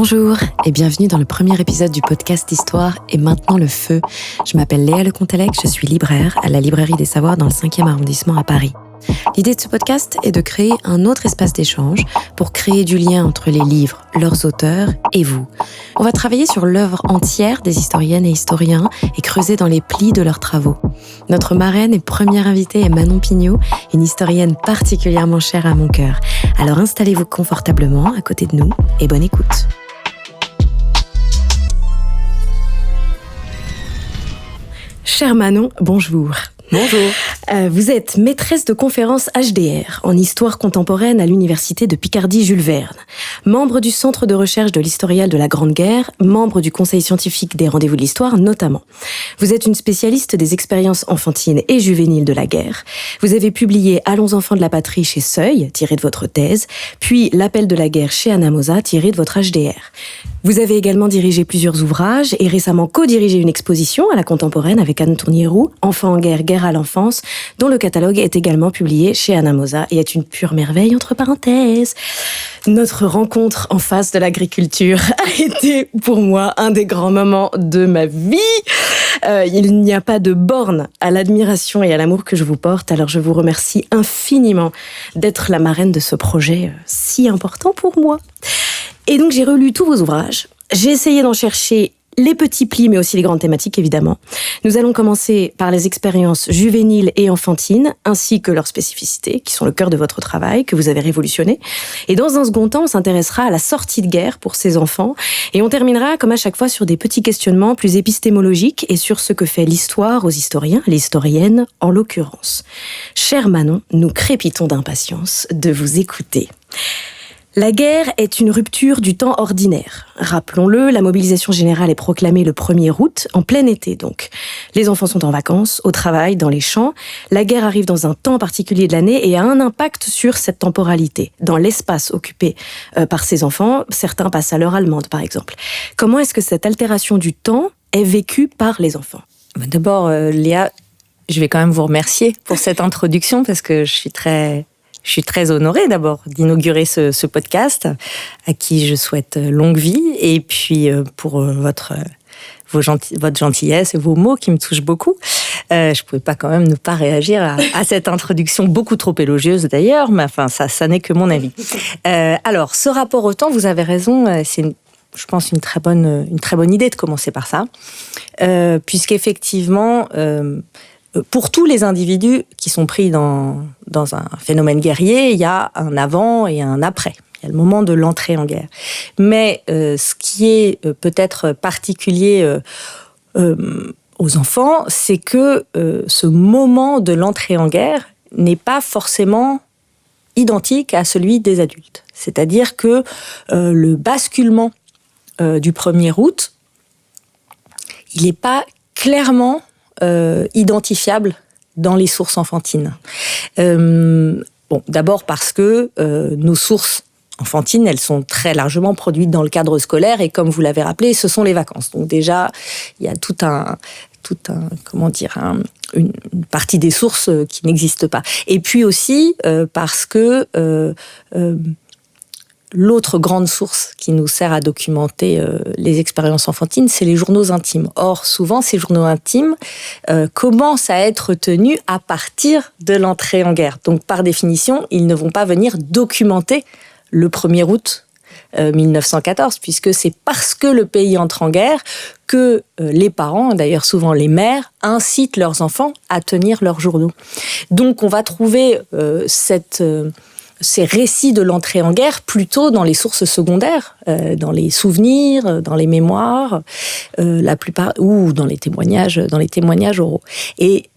Bonjour et bienvenue dans le premier épisode du podcast Histoire et maintenant le feu. Je m'appelle Léa Lecontelec, je suis libraire à la Librairie des Savoirs dans le 5e arrondissement à Paris. L'idée de ce podcast est de créer un autre espace d'échange pour créer du lien entre les livres, leurs auteurs et vous. On va travailler sur l'œuvre entière des historiennes et historiens et creuser dans les plis de leurs travaux. Notre marraine et première invitée est Manon Pignot, une historienne particulièrement chère à mon cœur. Alors installez-vous confortablement à côté de nous et bonne écoute. Chère Manon, bonjour. Bonjour. Vous êtes maîtresse de conférences HDR en histoire contemporaine à l'université de Picardie Jules Verne, membre du Centre de recherche de l'historial de la Grande Guerre, membre du conseil scientifique des Rendez-vous de l'Histoire notamment. Vous êtes une spécialiste des expériences enfantines et juvéniles de la guerre. Vous avez publié Allons enfants de la patrie chez Seuil, tiré de votre thèse, puis L'appel de la guerre chez Anna Mosa, tiré de votre HDR. Vous avez également dirigé plusieurs ouvrages et récemment co-dirigé une exposition à la Contemporaine avec Anne Tournier-Roux, Enfants en guerre, guerre à l'enfance, dont le catalogue est également publié chez Anna Mosa et est une pure merveille entre parenthèses. Notre rencontre en face de l'agriculture a été pour moi un des grands moments de ma vie. Il n'y a pas de borne à l'admiration et à l'amour que je vous porte, alors je vous remercie infiniment d'être la marraine de ce projet si important pour moi. Et donc j'ai relu tous vos ouvrages, j'ai essayé d'en chercher les petits plis, mais aussi les grandes thématiques, évidemment. Nous allons commencer par les expériences juvéniles et enfantines, ainsi que leurs spécificités, qui sont le cœur de votre travail, que vous avez révolutionné. Et dans un second temps, on s'intéressera à la sortie de guerre pour ces enfants, et on terminera, comme à chaque fois, sur des petits questionnements plus épistémologiques et sur ce que fait l'histoire aux historiens, les historiennes en l'occurrence. Chère Manon, nous crépitons d'impatience de vous écouter. La guerre est une rupture du temps ordinaire. Rappelons-le, la mobilisation générale est proclamée le 1er août, en plein été donc. Les enfants sont en vacances, au travail, dans les champs. La guerre arrive dans un temps particulier de l'année et a un impact sur cette temporalité. Dans l'espace occupé par ces enfants, certains passent à l'heure allemande par exemple. Comment est-ce que cette altération du temps est vécue par les enfants ? D'abord, Léa, je vais quand même vous remercier pour cette introduction parce que je suis très honorée d'abord d'inaugurer ce podcast, à qui je souhaite longue vie, et puis pour votre gentillesse et vos mots qui me touchent beaucoup. Je pouvais pas quand même ne pas réagir à cette introduction beaucoup trop élogieuse d'ailleurs, mais enfin ça n'est que mon avis. Alors, ce rapport au temps, vous avez raison, c'est je pense une très bonne idée de commencer par ça, puisqu'effectivement pour tous les individus qui sont pris dans un phénomène guerrier, il y a un avant et un après. Il y a le moment de l'entrée en guerre. Mais ce qui est peut-être particulier aux enfants, c'est que ce moment de l'entrée en guerre n'est pas forcément identique à celui des adultes. C'est-à-dire que le basculement du 1er août, il n'est pas clairement identifiable dans les sources enfantines. D'abord parce que nos sources enfantines, elles sont très largement produites dans le cadre scolaire et comme vous l'avez rappelé, ce sont les vacances. Donc déjà, il y a une partie des sources qui n'existent pas. Et puis aussi parce que l'autre grande source qui nous sert à documenter les expériences enfantines, c'est les journaux intimes. Or, souvent, ces journaux intimes commencent à être tenus à partir de l'entrée en guerre. Donc, par définition, ils ne vont pas venir documenter le 1er août 1914, puisque c'est parce que le pays entre en guerre que les parents, d'ailleurs souvent les mères, incitent leurs enfants à tenir leurs journaux. Donc, on va trouver ces récits de l'entrée en guerre plutôt dans les sources secondaires, dans les souvenirs, dans les mémoires, la plupart, ou dans les témoignages oraux. Et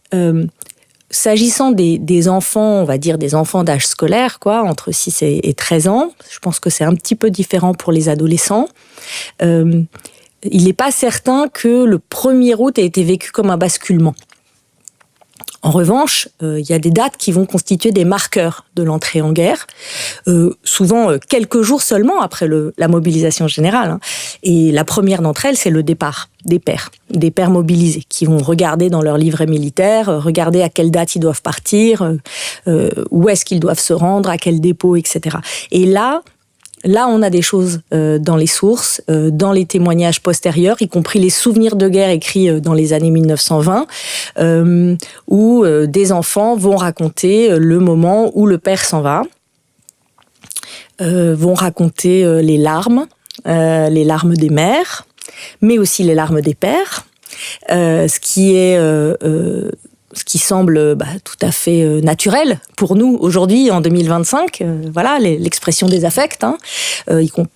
s'agissant des enfants, on va dire des enfants d'âge scolaire, entre 6 et 13 ans, je pense que c'est un petit peu différent pour les adolescents. Il n'est pas certain que le 1er août ait été vécu comme un basculement. En revanche, il y a des dates qui vont constituer des marqueurs de l'entrée en guerre, souvent quelques jours seulement après la mobilisation générale. Et la première d'entre elles, c'est le départ des pères mobilisés, qui vont regarder dans leur livret militaire, regarder à quelle date ils doivent partir, où est-ce qu'ils doivent se rendre, à quel dépôt, etc. Et là, là, on a des choses dans les sources, dans les témoignages postérieurs, y compris les souvenirs de guerre écrits dans les années 1920, où des enfants vont raconter le moment où le père s'en va, vont raconter les larmes des mères, mais aussi les larmes des pères, ce qui semble tout à fait naturel pour nous aujourd'hui en 2025. Voilà, l'expression des affects,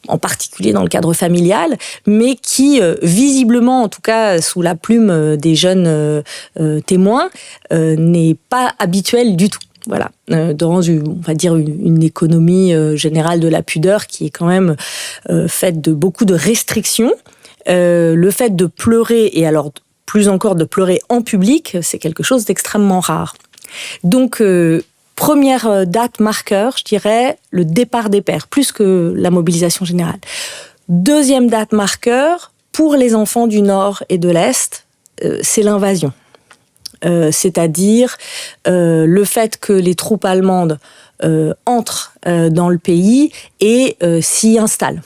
en particulier dans le cadre familial, mais qui visiblement, en tout cas sous la plume des jeunes témoins, n'est pas habituel du tout. Voilà, dans on va dire une économie générale de la pudeur qui est quand même faite de beaucoup de restrictions. Le fait de pleurer, et alors plus encore de pleurer en public, c'est quelque chose d'extrêmement rare. Donc, première date marqueur, je dirais, le départ des pères, plus que la mobilisation générale. Deuxième date marqueur, pour les enfants du Nord et de l'Est, c'est l'invasion. C'est-à-dire le fait que les troupes allemandes entrent dans le pays et s'y installent.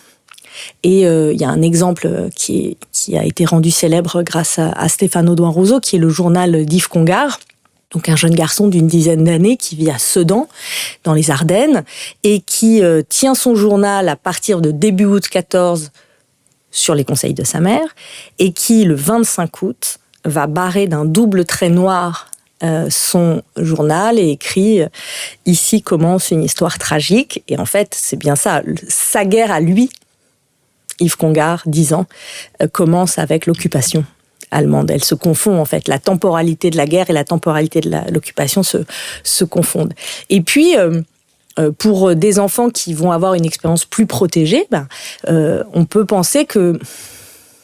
Et il y a un exemple qui a été rendu célèbre grâce à Stéphane Audouin Rousseau, qui est le journal d'Yves Congar, donc un jeune garçon d'une dizaine d'années qui vit à Sedan, dans les Ardennes, et qui tient son journal à partir de début août 14 sur les conseils de sa mère, et qui, le 25 août, va barrer d'un double trait noir son journal et écrit « Ici commence une histoire tragique ». Et en fait, c'est bien ça, sa guerre à lui, Yves Congar, 10 ans, commence avec l'occupation allemande. Elle se confond, en fait. La temporalité de la guerre et la temporalité de l'occupation se confondent. Et puis, pour des enfants qui vont avoir une expérience plus protégée, on peut penser que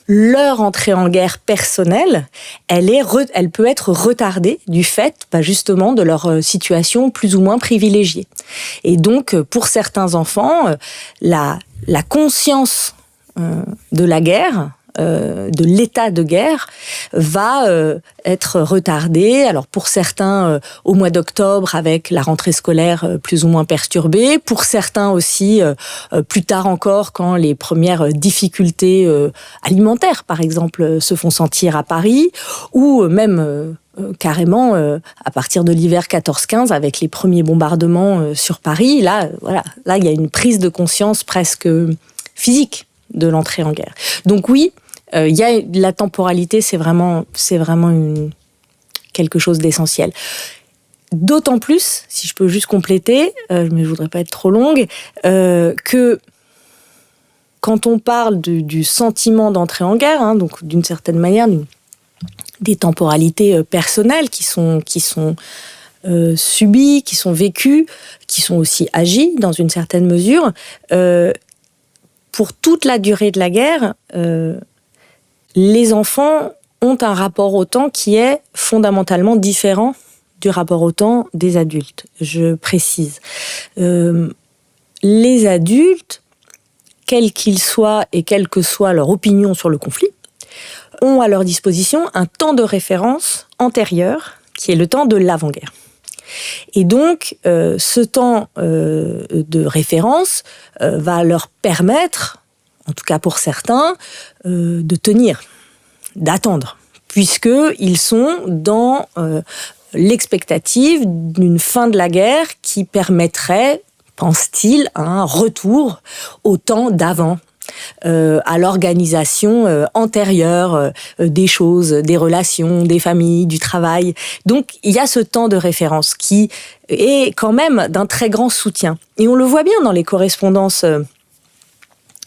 leur entrée en guerre personnelle, elle peut être retardée du fait, justement, de leur situation plus ou moins privilégiée. Et donc, pour certains enfants, la conscience de la guerre, de l'état de guerre, va être retardée. Alors pour certains, au mois d'octobre, avec la rentrée scolaire plus ou moins perturbée. Pour certains aussi, plus tard encore, quand les premières difficultés alimentaires, par exemple, se font sentir à Paris, ou même carrément à partir de l'hiver 14-15, avec les premiers bombardements sur Paris. Là, il y a une prise de conscience presque physique de l'entrée en guerre. Donc oui, il y a la temporalité, c'est vraiment quelque chose d'essentiel. D'autant plus, si je peux juste compléter, mais je voudrais pas être trop longue, que quand on parle du sentiment d'entrée en guerre, donc d'une certaine manière, des temporalités personnelles qui sont subies, qui sont vécues, qui sont aussi agies dans une certaine mesure, pour toute la durée de la guerre, les enfants ont un rapport au temps qui est fondamentalement différent du rapport au temps des adultes. Je précise. Les adultes, quels qu'ils soient et quelle que soit leur opinion sur le conflit, ont à leur disposition un temps de référence antérieur, qui est le temps de l'avant-guerre. Et donc, ce temps de référence va leur permettre, en tout cas pour certains, de tenir, d'attendre, puisqu'ils sont dans l'expectative d'une fin de la guerre qui permettrait, pense-t-il, un retour au temps d'avant, à l'organisation antérieure des choses, des relations, des familles, du travail. Donc, il y a ce temps de référence qui est quand même d'un très grand soutien. Et on le voit bien dans les correspondances.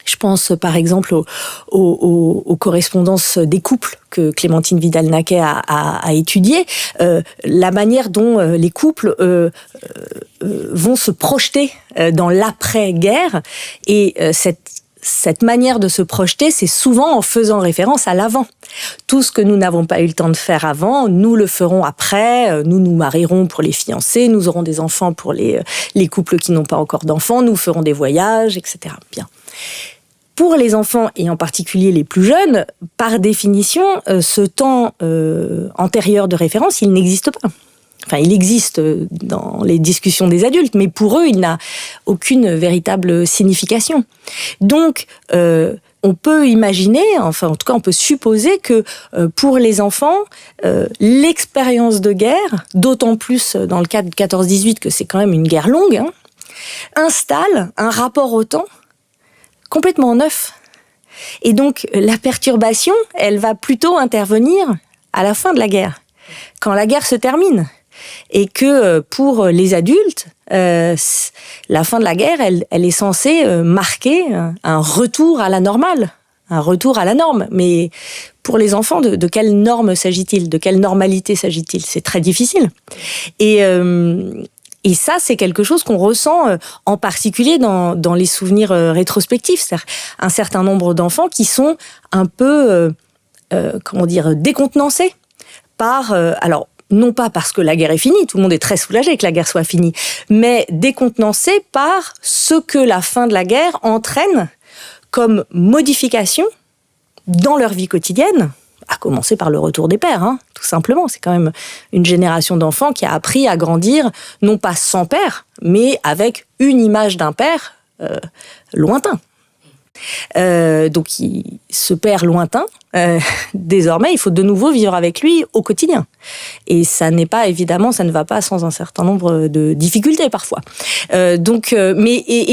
Je pense par exemple aux correspondances des couples que Clémentine Vidal-Naquet a étudiées, la manière dont les couples vont se projeter dans l'après-guerre, et cette manière de se projeter, c'est souvent en faisant référence à l'avant. Tout ce que nous n'avons pas eu le temps de faire avant, nous le ferons après. Nous nous marierons pour les fiancés, nous aurons des enfants pour les couples qui n'ont pas encore d'enfants, nous ferons des voyages, etc. Bien. Pour les enfants, et en particulier les plus jeunes, par définition, ce temps antérieur de référence, il n'existe pas. Enfin, il existe dans les discussions des adultes, mais pour eux, il n'a aucune véritable signification. Donc, on peut imaginer, enfin, en tout cas, on peut supposer que pour les enfants, l'expérience de guerre, d'autant plus dans le cas de 14-18, que c'est quand même une guerre longue, installe un rapport au temps complètement neuf. Et donc, la perturbation, elle va plutôt intervenir à la fin de la guerre, quand la guerre se termine. Et que pour les adultes, la fin de la guerre, elle est censée marquer un retour à la normale, un retour à la norme. Mais pour les enfants, de quelle norme s'agit-il ? De quelle normalité s'agit-il ? C'est très difficile. Et ça, c'est quelque chose qu'on ressent en particulier dans les souvenirs rétrospectifs. C'est-à-dire un certain nombre d'enfants qui sont un peu, décontenancés par... alors, non pas parce que la guerre est finie, tout le monde est très soulagé que la guerre soit finie, mais décontenancés par ce que la fin de la guerre entraîne comme modification dans leur vie quotidienne, à commencer par le retour des pères, tout simplement. C'est quand même une génération d'enfants qui a appris à grandir, non pas sans père, mais avec une image d'un père lointain. Donc, ce père lointain, désormais, il faut de nouveau vivre avec lui au quotidien. Et ça n'est pas, évidemment, ça ne va pas sans un certain nombre de difficultés parfois. Et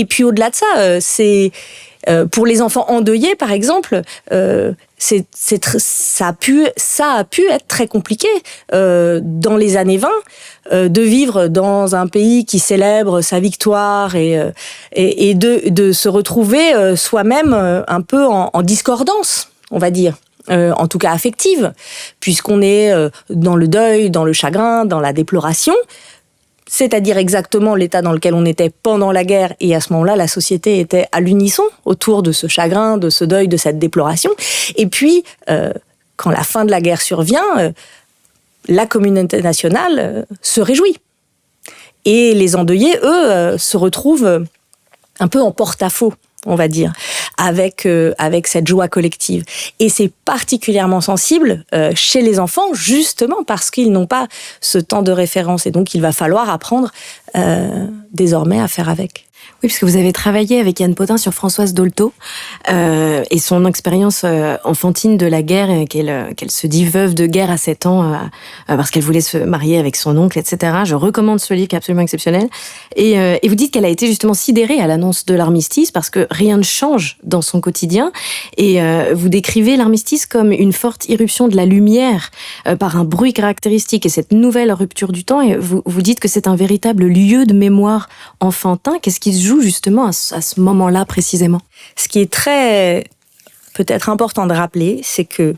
puis au-delà de ça, c'est pour les enfants endeuillés, par exemple, ça a pu être très compliqué dans les années 20 de vivre dans un pays qui célèbre sa victoire et de se retrouver soi-même un peu en discordance, on va dire. En tout cas affective, puisqu'on est dans le deuil, dans le chagrin, dans la déploration, c'est-à-dire exactement l'état dans lequel on était pendant la guerre, et à ce moment-là, la société était à l'unisson autour de ce chagrin, de ce deuil, de cette déploration. Et puis, quand la fin de la guerre survient, la communauté nationale se réjouit. Et les endeuillés, eux, se retrouvent un peu en porte-à-faux, on va dire, avec cette joie collective. Et c'est particulièrement sensible chez les enfants, justement parce qu'ils n'ont pas ce temps de référence. Et donc, il va falloir apprendre désormais à faire avec. Oui, parce que vous avez travaillé avec Yann Potin sur Françoise Dolto et son expérience enfantine de la guerre, qu'elle se dit veuve de guerre à 7 ans parce qu'elle voulait se marier avec son oncle, etc. Je recommande ce livre qui est absolument exceptionnel. Et vous dites qu'elle a été justement sidérée à l'annonce de l'armistice parce que rien ne change dans son quotidien. Et vous décrivez l'armistice comme une forte irruption de la lumière par un bruit caractéristique et cette nouvelle rupture du temps. Et vous dites que c'est un véritable lieu de mémoire enfantin. Qu'est-ce qui se joue justement à ce moment-là précisément ? Ce qui est très, peut-être important de rappeler, c'est que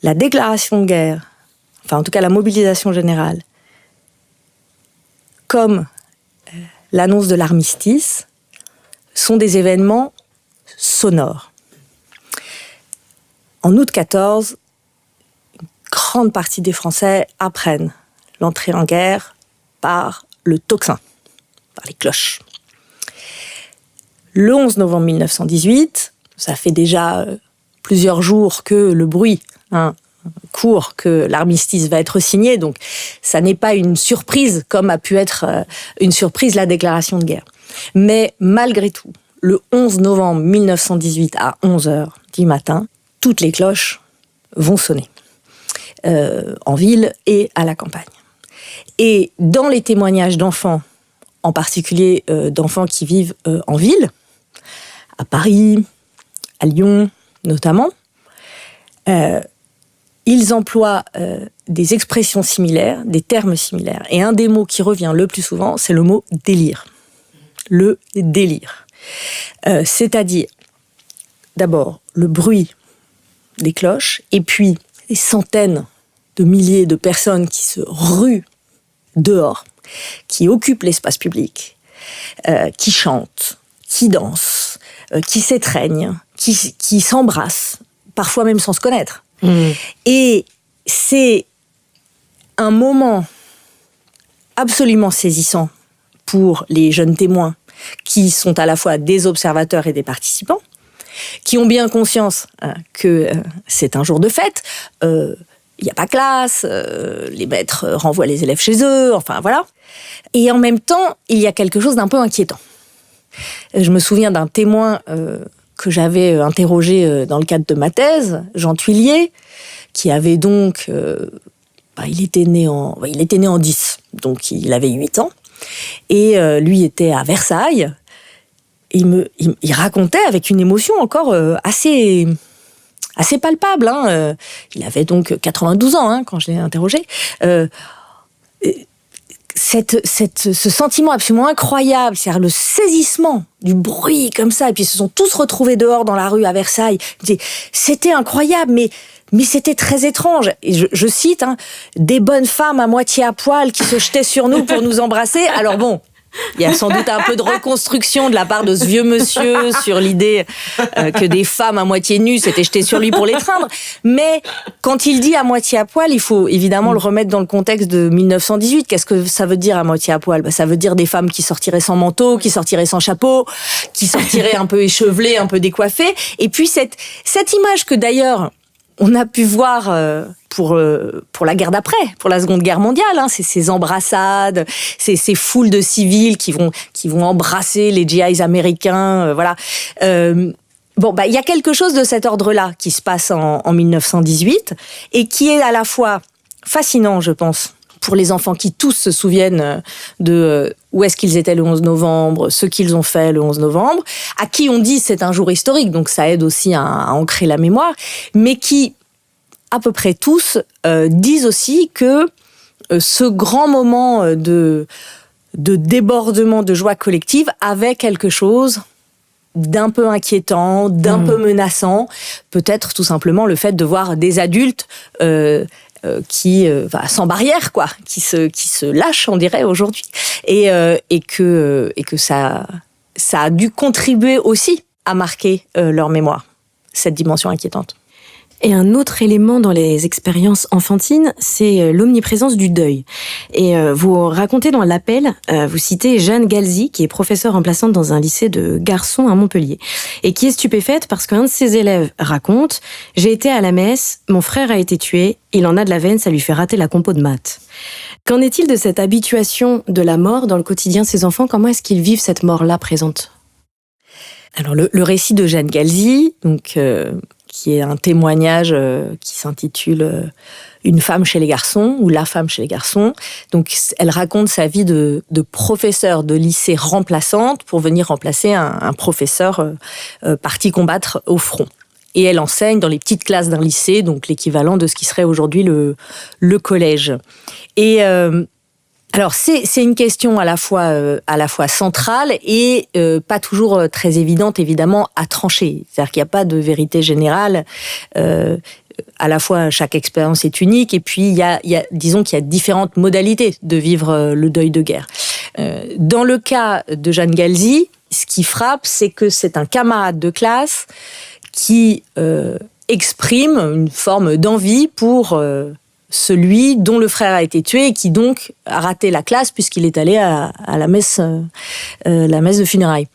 la déclaration de guerre, enfin en tout cas la mobilisation générale, comme l'annonce de l'armistice, sont des événements sonores. En août 14, une grande partie des Français apprennent l'entrée en guerre par le tocsin, par les cloches. Le 11 novembre 1918, ça fait déjà plusieurs jours que le bruit court, que l'armistice va être signé, donc ça n'est pas une surprise comme a pu être une surprise la déclaration de guerre. Mais malgré tout, le 11 novembre 1918 à 11h du matin, toutes les cloches vont sonner, en ville et à la campagne. Et dans les témoignages d'enfants, en particulier d'enfants qui vivent en ville, à Paris, à Lyon notamment, ils emploient des expressions similaires, des termes similaires. Et un des mots qui revient le plus souvent, c'est le mot délire. Le délire. C'est-à-dire, d'abord, le bruit des cloches, et puis des centaines de milliers de personnes qui se ruent dehors, qui occupent l'espace public, qui chantent, qui dansent, qui s'étreignent, qui s'embrassent, parfois même sans se connaître. Et c'est un moment absolument saisissant pour les jeunes témoins qui sont à la fois des observateurs et des participants, qui ont bien conscience que c'est un jour de fête, il n'y a pas classe, les maîtres renvoient les élèves chez eux, enfin voilà. Et en même temps, il y a quelque chose d'un peu inquiétant. Je me souviens d'un témoin que j'avais interrogé dans le cadre de ma thèse, Jean Thuillier, qui avait donc... il était né en 10, donc il avait 8 ans. Et lui était à Versailles. Et il racontait avec une émotion encore assez palpable. Il avait donc 92 ans quand je l'ai interrogé. Ce sentiment absolument incroyable, c'est-à-dire le saisissement du bruit comme ça, et puis ils se sont tous retrouvés dehors dans la rue à Versailles. C'était incroyable, mais c'était très étrange. Et je cite, des bonnes femmes à moitié à poil qui se jetaient sur nous pour nous embrasser. Alors bon, il y a sans doute un peu de reconstruction de la part de ce vieux monsieur sur l'idée que des femmes à moitié nues s'étaient jetées sur lui pour l'étreindre. Mais quand il dit à moitié à poil, il faut évidemment le remettre dans le contexte de 1918. Qu'est-ce que ça veut dire à moitié à poil ? Ça veut dire des femmes qui sortiraient sans manteau, qui sortiraient sans chapeau, qui sortiraient un peu échevelées, un peu décoiffées. Et puis cette image que d'ailleurs on a pu voir pour la guerre d'après, pour la Seconde Guerre mondiale, c'est ces embrassades, ces foules de civils qui vont embrasser les GIs américains, voilà. Il y a quelque chose de cet ordre-là qui se passe en 1918 et qui est à la fois fascinant, je pense, pour les enfants qui tous se souviennent de où est-ce qu'ils étaient le 11 novembre, ce qu'ils ont fait le 11 novembre, à qui on dit c'est un jour historique, donc ça aide aussi à ancrer la mémoire, mais qui, à peu près tous, disent aussi que ce grand moment de débordement, de joie collective avait quelque chose d'un peu inquiétant, d'un peu menaçant, peut-être tout simplement le fait de voir des adultes sans barrière, quoi, qui se lâchent, on dirait aujourd'hui, et que ça a dû contribuer aussi à marquer leur mémoire, cette dimension inquiétante. Et un autre élément dans les expériences enfantines, c'est l'omniprésence du deuil. Et vous racontez dans l'appel, vous citez Jeanne Galzi, qui est professeure remplaçante dans un lycée de garçons à Montpellier, et qui est stupéfaite parce qu'un de ses élèves raconte « J'ai été à la messe, mon frère a été tué, il en a de la veine, ça lui fait rater la compo de maths ». Qu'en est-il de cette habituation de la mort dans le quotidien de ces enfants ? Comment est-ce qu'ils vivent cette mort-là présente ? Alors le récit de Jeanne Galzi, donc... qui est un témoignage qui s'intitule « Une femme chez les garçons » ou « La femme chez les garçons ». Donc, elle raconte sa vie de professeur de lycée remplaçante pour venir remplacer un professeur parti combattre au front. Et elle enseigne dans les petites classes d'un lycée, donc l'équivalent de ce qui serait aujourd'hui le collège. Et... alors c'est une question à la fois centrale et pas toujours très évidente évidemment à trancher. C'est-à-dire qu'il n'y a pas de vérité générale. À la fois chaque expérience est unique et puis disons qu'il y a différentes modalités de vivre le deuil de guerre. Dans le cas de Jeanne Galzi, ce qui frappe, c'est que c'est un camarade de classe qui exprime une forme d'envie pour celui dont le frère a été tué et qui donc a raté la classe puisqu'il est allé à la messe de funérailles.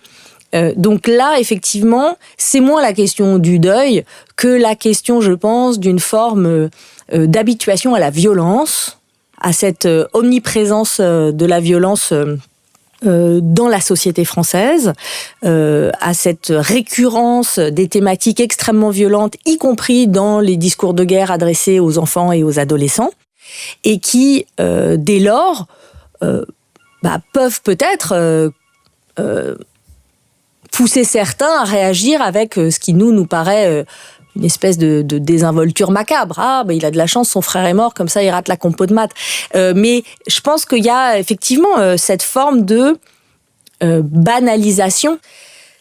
Donc là, effectivement, c'est moins la question du deuil que la question, je pense, d'une forme d'habituation à la violence, à cette omniprésence de la violence dans la société française, à cette récurrence des thématiques extrêmement violentes, y compris dans les discours de guerre adressés aux enfants et aux adolescents, et qui, dès lors, peuvent peut-être pousser certains à réagir avec ce qui nous paraît une espèce de désinvolture macabre. Il a de la chance, son frère est mort, comme ça il rate la compo de maths. Mais je pense qu'il y a effectivement cette forme de banalisation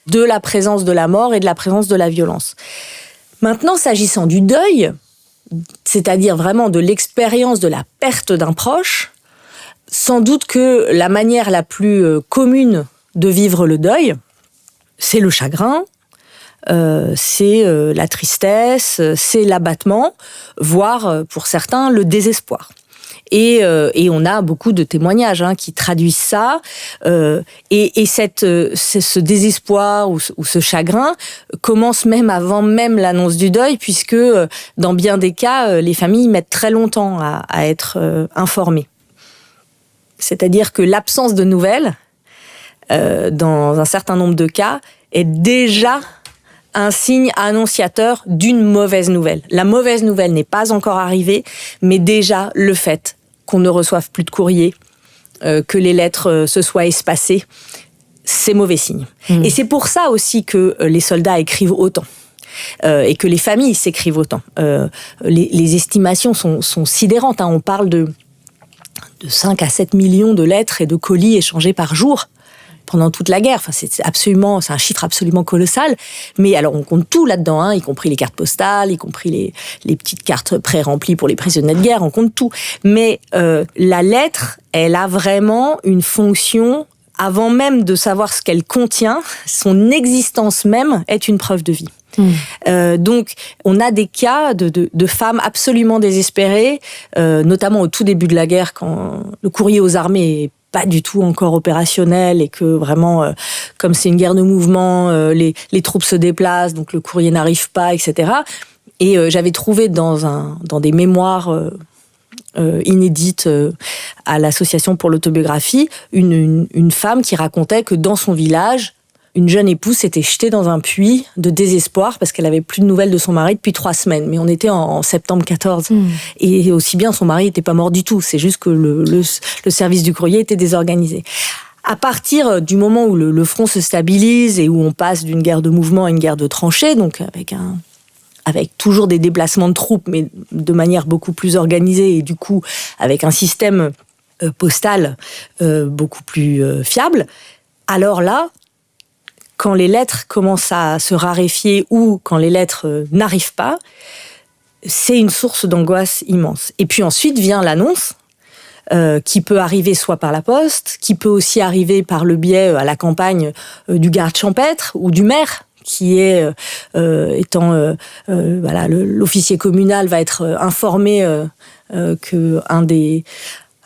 de la présence de la mort et de la présence de la violence. Maintenant, s'agissant du deuil, c'est-à-dire vraiment de l'expérience de la perte d'un proche, sans doute que la manière la plus commune de vivre le deuil, c'est le chagrin, c'est la tristesse, c'est l'abattement, voire, pour certains, le désespoir. Et on a beaucoup de témoignages qui traduisent ça. Et ce désespoir ou ce chagrin commence même avant même l'annonce du deuil, puisque dans bien des cas, les familles mettent très longtemps à être informées. C'est-à-dire que l'absence de nouvelles, dans un certain nombre de cas, est déjà un signe annonciateur d'une mauvaise nouvelle. La mauvaise nouvelle n'est pas encore arrivée, mais déjà le fait qu'on ne reçoive plus de courrier, que les lettres se soient espacées, c'est mauvais signe. Et c'est pour ça aussi que les soldats écrivent autant. Et que les familles s'écrivent autant. Les estimations sont sidérantes. On parle de 5 à 7 millions de lettres et de colis échangés par jour pendant toute la guerre. Enfin, c'est un chiffre absolument colossal. Mais alors, on compte tout là-dedans, y compris les cartes postales, y compris les petites cartes pré-remplies pour les prisonniers de guerre, on compte tout. Mais la lettre, elle a vraiment une fonction, avant même de savoir ce qu'elle contient, son existence même est une preuve de vie. Donc, on a des cas de femmes absolument désespérées, notamment au tout début de la guerre, quand le courrier aux armées est pas du tout encore opérationnel et que vraiment, comme c'est une guerre de mouvement, les troupes se déplacent, donc le courrier n'arrive pas, etc. Et j'avais trouvé dans des mémoires inédites à l'Association pour l'autobiographie une femme qui racontait que dans son village, une jeune épouse s'était jetée dans un puits de désespoir parce qu'elle avait plus de nouvelles de son mari depuis 3 semaines. Mais on était en septembre 14. Et aussi bien, son mari n'était pas mort du tout. C'est juste que le service du courrier était désorganisé. À partir du moment où le front se stabilise et où on passe d'une guerre de mouvement à une guerre de tranchées, donc avec toujours des déplacements de troupes, mais de manière beaucoup plus organisée et du coup avec un système postal beaucoup plus fiable, alors là, quand les lettres commencent à se raréfier ou quand les lettres n'arrivent pas, c'est une source d'angoisse immense. Et puis ensuite vient l'annonce, qui peut arriver soit par la poste, qui peut aussi arriver par le biais à la campagne du garde champêtre ou du maire, qui est l'officier communal va être informé que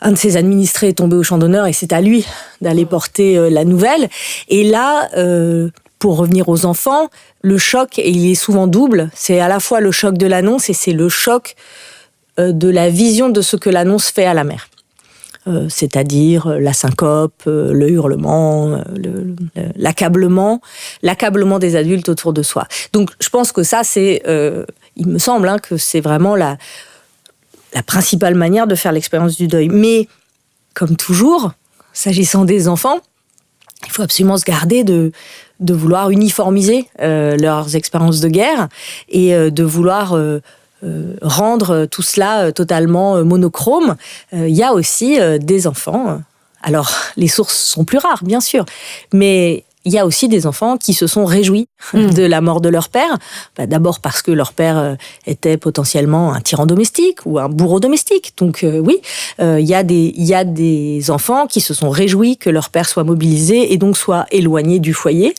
un de ses administrés est tombé au champ d'honneur et c'est à lui d'aller porter la nouvelle. Et là, pour revenir aux enfants, le choc, et il est souvent double, c'est à la fois le choc de l'annonce et c'est le choc de la vision de ce que l'annonce fait à la mère. C'est-à-dire la syncope, le hurlement, l'accablement des adultes autour de soi. Donc je pense que ça, il me semble que c'est vraiment la principale manière de faire l'expérience du deuil. Mais, comme toujours, s'agissant des enfants, il faut absolument se garder de vouloir uniformiser leurs expériences de guerre et de vouloir rendre tout cela totalement monochrome. Il y a aussi des enfants, alors les sources sont plus rares, bien sûr, mais il y a aussi des enfants qui se sont réjouis de la mort de leur père. D'abord parce que leur père était potentiellement un tyran domestique ou un bourreau domestique. Donc oui, il y a des enfants qui se sont réjouis que leur père soit mobilisé et donc soit éloigné du foyer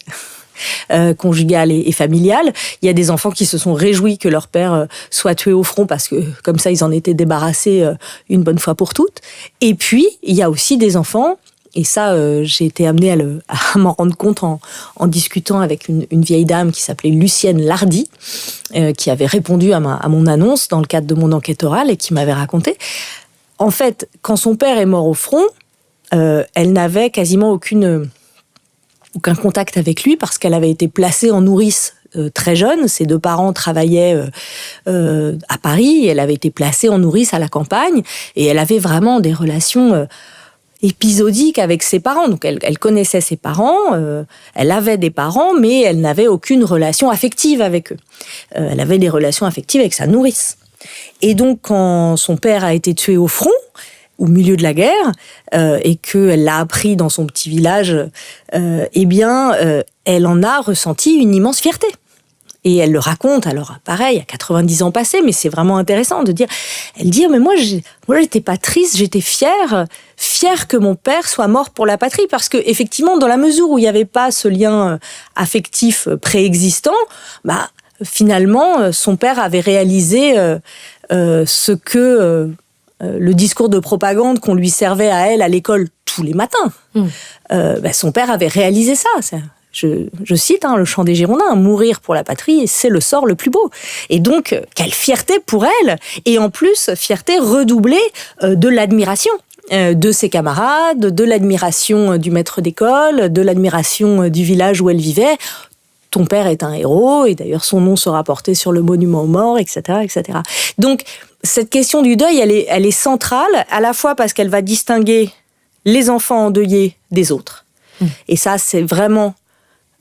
conjugal et familial. Il y a des enfants qui se sont réjouis que leur père soit tué au front parce que comme ça ils en étaient débarrassés une bonne fois pour toutes. Et puis il y a aussi des enfants, et ça, j'ai été amenée à m'en rendre compte en discutant avec une vieille dame qui s'appelait Lucienne Lardy, qui avait répondu à mon annonce dans le cadre de mon enquête orale et qui m'avait raconté. En fait, quand son père est mort au front, elle n'avait quasiment aucun contact avec lui parce qu'elle avait été placée en nourrice très jeune. Ses 2 parents travaillaient à Paris et elle avait été placée en nourrice à la campagne et elle avait vraiment des relations épisodique avec ses parents. Donc elle connaissait ses parents, elle avait des parents, mais elle n'avait aucune relation affective avec eux. Elle avait des relations affectives avec sa nourrice. Et donc quand son père a été tué au front, au milieu de la guerre, et qu'elle l'a appris dans son petit village, elle en a ressenti une immense fierté. Et elle le raconte, alors pareil, à 90 ans passés, mais c'est vraiment intéressant de dire... Elle dit, mais moi j'étais pas triste, j'étais fière que mon père soit mort pour la patrie, parce que effectivement, dans la mesure où il n'y avait pas ce lien affectif préexistant, finalement, son père avait réalisé ce que le discours de propagande qu'on lui servait à elle à l'école tous les matins. Son père avait réalisé ça. Je cite le chant des Girondins, « Mourir pour la patrie, c'est le sort le plus beau ». Et donc, quelle fierté pour elle, et en plus, fierté redoublée de l'admiration de ses camarades, de l'admiration du maître d'école, de l'admiration du village où elle vivait. Ton père est un héros, et d'ailleurs son nom sera porté sur le monument aux morts, etc., etc. Donc, cette question du deuil, elle est centrale, à la fois parce qu'elle va distinguer les enfants endeuillés des autres. Et ça, c'est vraiment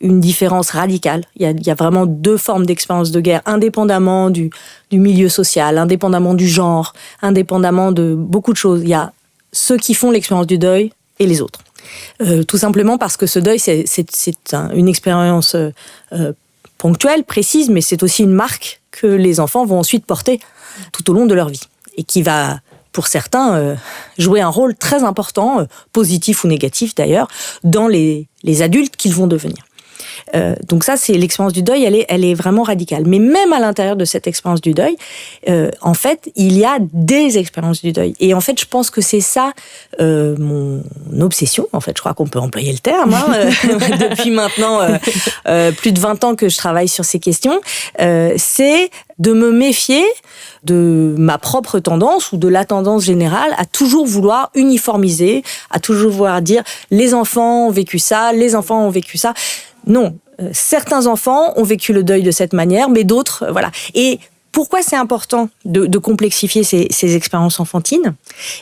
une différence radicale. Il y a vraiment deux formes d'expérience de guerre, indépendamment du milieu social, indépendamment du genre, indépendamment de beaucoup de choses. Il y a ceux qui font l'expérience du deuil et les autres. Tout simplement parce que ce deuil, c'est une expérience ponctuelle, précise, mais c'est aussi une marque que les enfants vont ensuite porter tout au long de leur vie. Et qui va, pour certains, jouer un rôle très important, positif ou négatif d'ailleurs, dans les adultes qu'ils vont devenir. Donc ça, c'est l'expérience du deuil, elle est vraiment radicale. Mais même à l'intérieur de cette expérience du deuil, en fait, il y a des expériences du deuil. Et en fait, je pense que c'est ça mon obsession. En fait, je crois qu'on peut employer le terme. Depuis maintenant plus de 20 ans que je travaille sur ces questions. C'est de me méfier de ma propre tendance ou de la tendance générale à toujours vouloir uniformiser, à toujours vouloir dire les enfants ont vécu ça, les enfants ont vécu ça. Non, certains enfants ont vécu le deuil de cette manière, mais d'autres, voilà. Et pourquoi c'est important de complexifier ces expériences enfantines ?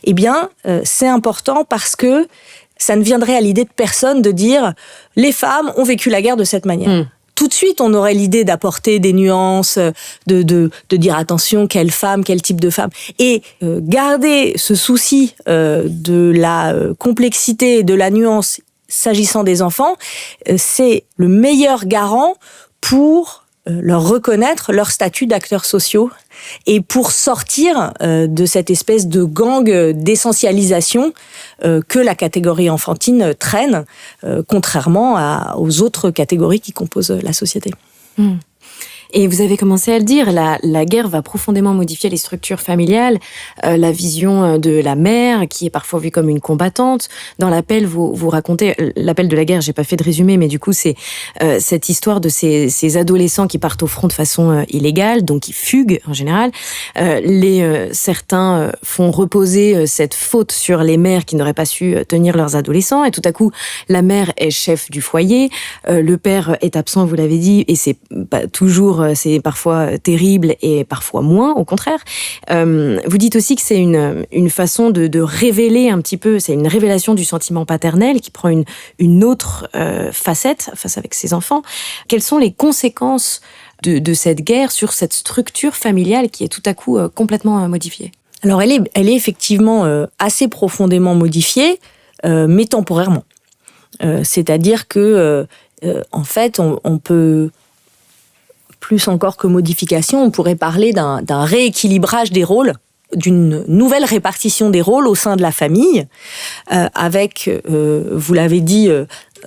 Eh bien, c'est important parce que ça ne viendrait à l'idée de personne de dire les femmes ont vécu la guerre de cette manière. Tout de suite, on aurait l'idée d'apporter des nuances, de dire attention, quelle femme, quel type de femme. Et garder ce souci de la complexité et de la nuance s'agissant des enfants, c'est le meilleur garant pour leur reconnaître leur statut d'acteurs sociaux et pour sortir de cette espèce de gang d'essentialisation que la catégorie enfantine traîne, contrairement aux autres catégories qui composent la société. Et vous avez commencé à le dire, la guerre va profondément modifier les structures familiales, la vision de la mère, qui est parfois vue comme une combattante. Dans l'appel, vous racontez, l'appel de la guerre, j'ai pas fait de résumé, mais du coup, c'est cette histoire de ces adolescents qui partent au front de façon illégale, donc qui fuguent en général. Certains font reposer cette faute sur les mères qui n'auraient pas su tenir leurs adolescents, et tout à coup, la mère est chef du foyer, le père est absent, vous l'avez dit, et c'est pas toujours, c'est parfois terrible et parfois moins, au contraire. Vous dites aussi que c'est une façon de révéler un petit peu, c'est une révélation du sentiment paternel qui prend une autre facette face avec ses enfants. Quelles sont les conséquences de cette guerre sur cette structure familiale qui est tout à coup complètement modifiée ? Alors elle est effectivement assez profondément modifiée, mais temporairement. C'est-à-dire que en fait, on peut, plus encore que modification, on pourrait parler d'un rééquilibrage des rôles, d'une nouvelle répartition des rôles au sein de la famille, avec, vous l'avez dit,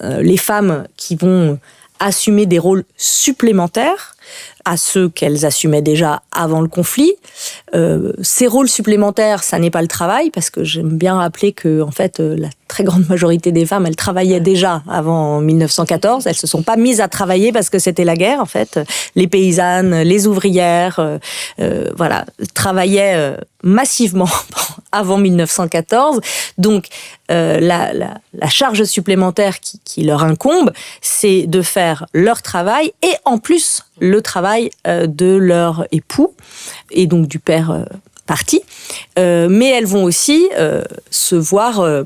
les femmes qui vont assumer des rôles supplémentaires à ceux qu'elles assumaient déjà avant le conflit. Ces rôles supplémentaires, ça n'est pas le travail, parce que j'aime bien rappeler que, en fait, la très grande majorité des femmes, elles travaillaient déjà avant 1914. Elles se sont pas mises à travailler parce que c'était la guerre, en fait. Les paysannes, les ouvrières, voilà, travaillaient massivement avant 1914. Donc, la charge supplémentaire qui leur incombe, c'est de faire leur travail et en plus le travail de leur époux et donc du père parti. Mais elles vont aussi se voir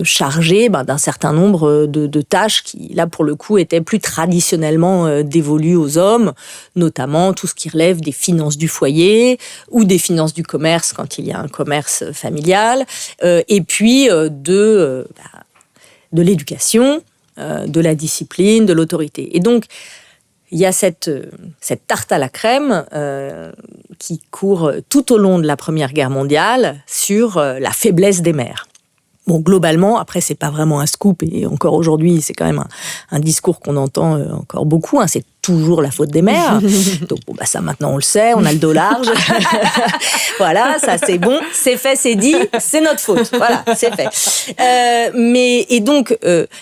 chargées d'un certain nombre de tâches qui, là, pour le coup, étaient plus traditionnellement dévolues aux hommes, notamment tout ce qui relève des finances du foyer ou des finances du commerce quand il y a un commerce familial, et puis de l'éducation, de la discipline, de l'autorité. Et donc, il y a cette tarte à la crème qui court tout au long de la Première Guerre mondiale sur la faiblesse des mères. Bon, globalement, après, c'est pas vraiment un scoop, et encore aujourd'hui, c'est quand même un discours qu'on entend encore beaucoup, hein, c'est toujours la faute des mères. Donc, ça, maintenant, on le sait, on a le dos large. Voilà, ça, c'est bon, c'est fait, c'est dit, c'est notre faute. Voilà, c'est fait. Et donc,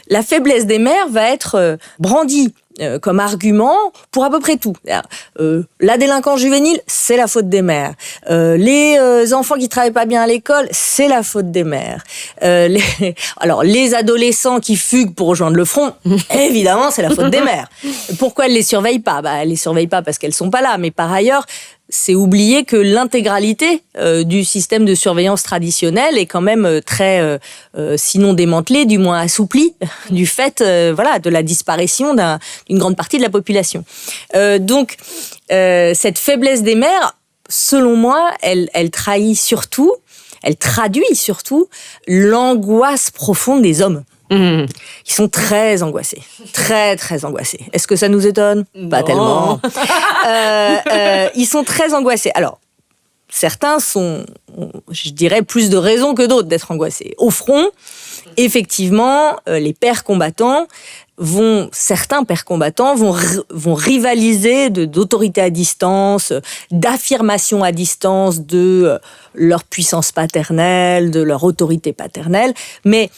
la faiblesse des mères va être brandie comme argument pour à peu près tout. La délinquance juvénile, c'est la faute des mères. Les enfants qui travaillent pas bien à l'école, c'est la faute des mères. Les adolescents qui fuguent pour rejoindre le front, évidemment, c'est la faute des mères. Pourquoi elles les surveillent pas ? Elles les surveillent pas parce qu'elles sont pas là, mais par ailleurs, c'est oublier que l'intégralité du système de surveillance traditionnel est quand même très, sinon démantelée, du moins assouplie, du fait de la disparition d'une grande partie de la population. Donc, cette faiblesse des mères, selon moi, elle traduit surtout l'angoisse profonde des hommes. Ils sont très angoissés, très très angoissés. Est-ce que ça nous étonne ? Pas tellement. Ils sont très angoissés. Alors, certains sont, je dirais, plus de raisons que d'autres d'être angoissés. Au front, effectivement, certains pères combattants vont rivaliser d'autorité à distance, d'affirmation à distance de leur puissance paternelle, de leur autorité paternelle, mais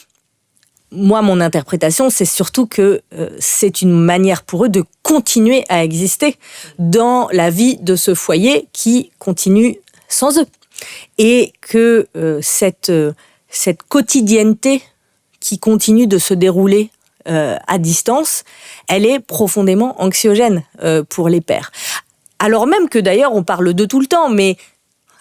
moi, mon interprétation, c'est surtout que c'est une manière pour eux de continuer à exister dans la vie de ce foyer qui continue sans eux. Et que cette quotidienneté qui continue de se dérouler à distance, elle est profondément anxiogène pour les pères. Alors même que d'ailleurs, on parle d'eux tout le temps, mais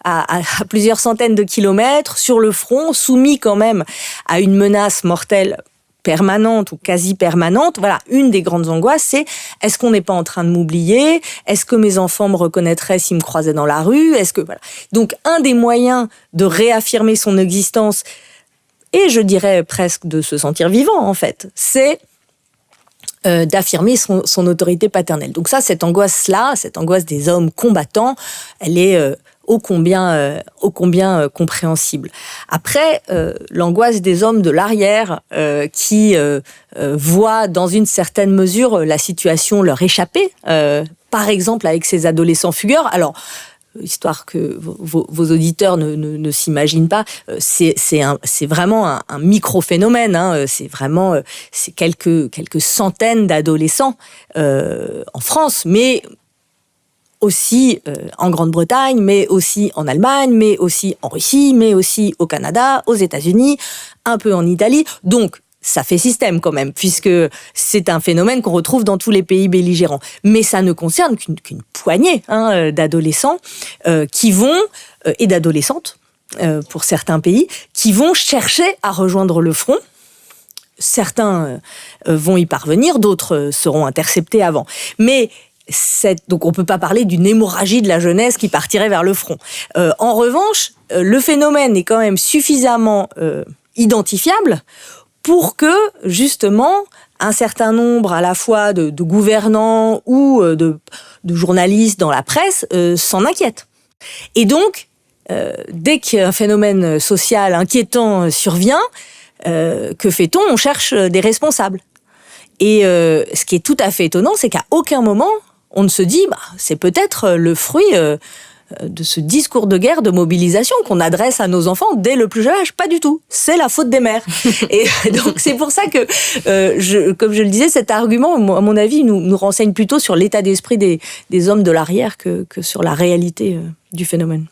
à plusieurs centaines de kilomètres, sur le front, soumis quand même à une menace mortelle permanente ou quasi permanente. Voilà, une des grandes angoisses, c'est est-ce qu'on n'est pas en train de m'oublier ? Est-ce que mes enfants me reconnaîtraient s'ils me croisaient dans la rue ? Donc, un des moyens de réaffirmer son existence, et je dirais presque de se sentir vivant, en fait, c'est d'affirmer son autorité paternelle. Donc ça, cette angoisse-là, cette angoisse des hommes combattants, elle est ô combien compréhensible. Après, l'angoisse des hommes de l'arrière qui voient dans une certaine mesure la situation leur échapper, par exemple avec ces adolescents fugueurs. Alors, histoire que vos auditeurs ne s'imaginent pas, c'est vraiment un micro-phénomène, hein, c'est quelques centaines d'adolescents en France, mais aussi en Grande-Bretagne, mais aussi en Allemagne, mais aussi en Russie, mais aussi au Canada, aux États-Unis, un peu en Italie. Donc, ça fait système quand même, puisque c'est un phénomène qu'on retrouve dans tous les pays belligérants. Mais ça ne concerne qu'une poignée d'adolescents qui vont, et d'adolescentes pour certains pays, qui vont chercher à rejoindre le front. Certains vont y parvenir, d'autres seront interceptés avant. Mais donc on ne peut pas parler d'une hémorragie de la jeunesse qui partirait vers le front. En revanche, le phénomène est quand même suffisamment identifiable pour que, justement, un certain nombre à la fois de gouvernants ou de journalistes dans la presse s'en inquiètent. Et donc, dès qu'un phénomène social inquiétant survient, que fait-on ? On cherche des responsables. Et ce qui est tout à fait étonnant, c'est qu'à aucun moment, on ne se dit c'est peut-être le fruit de ce discours de guerre, de mobilisation qu'on adresse à nos enfants dès le plus jeune âge. Pas du tout. C'est la faute des mères. Et donc, c'est pour ça que, comme je le disais, cet argument, à mon avis, nous renseigne plutôt sur l'état d'esprit des hommes de l'arrière que sur la réalité du phénomène.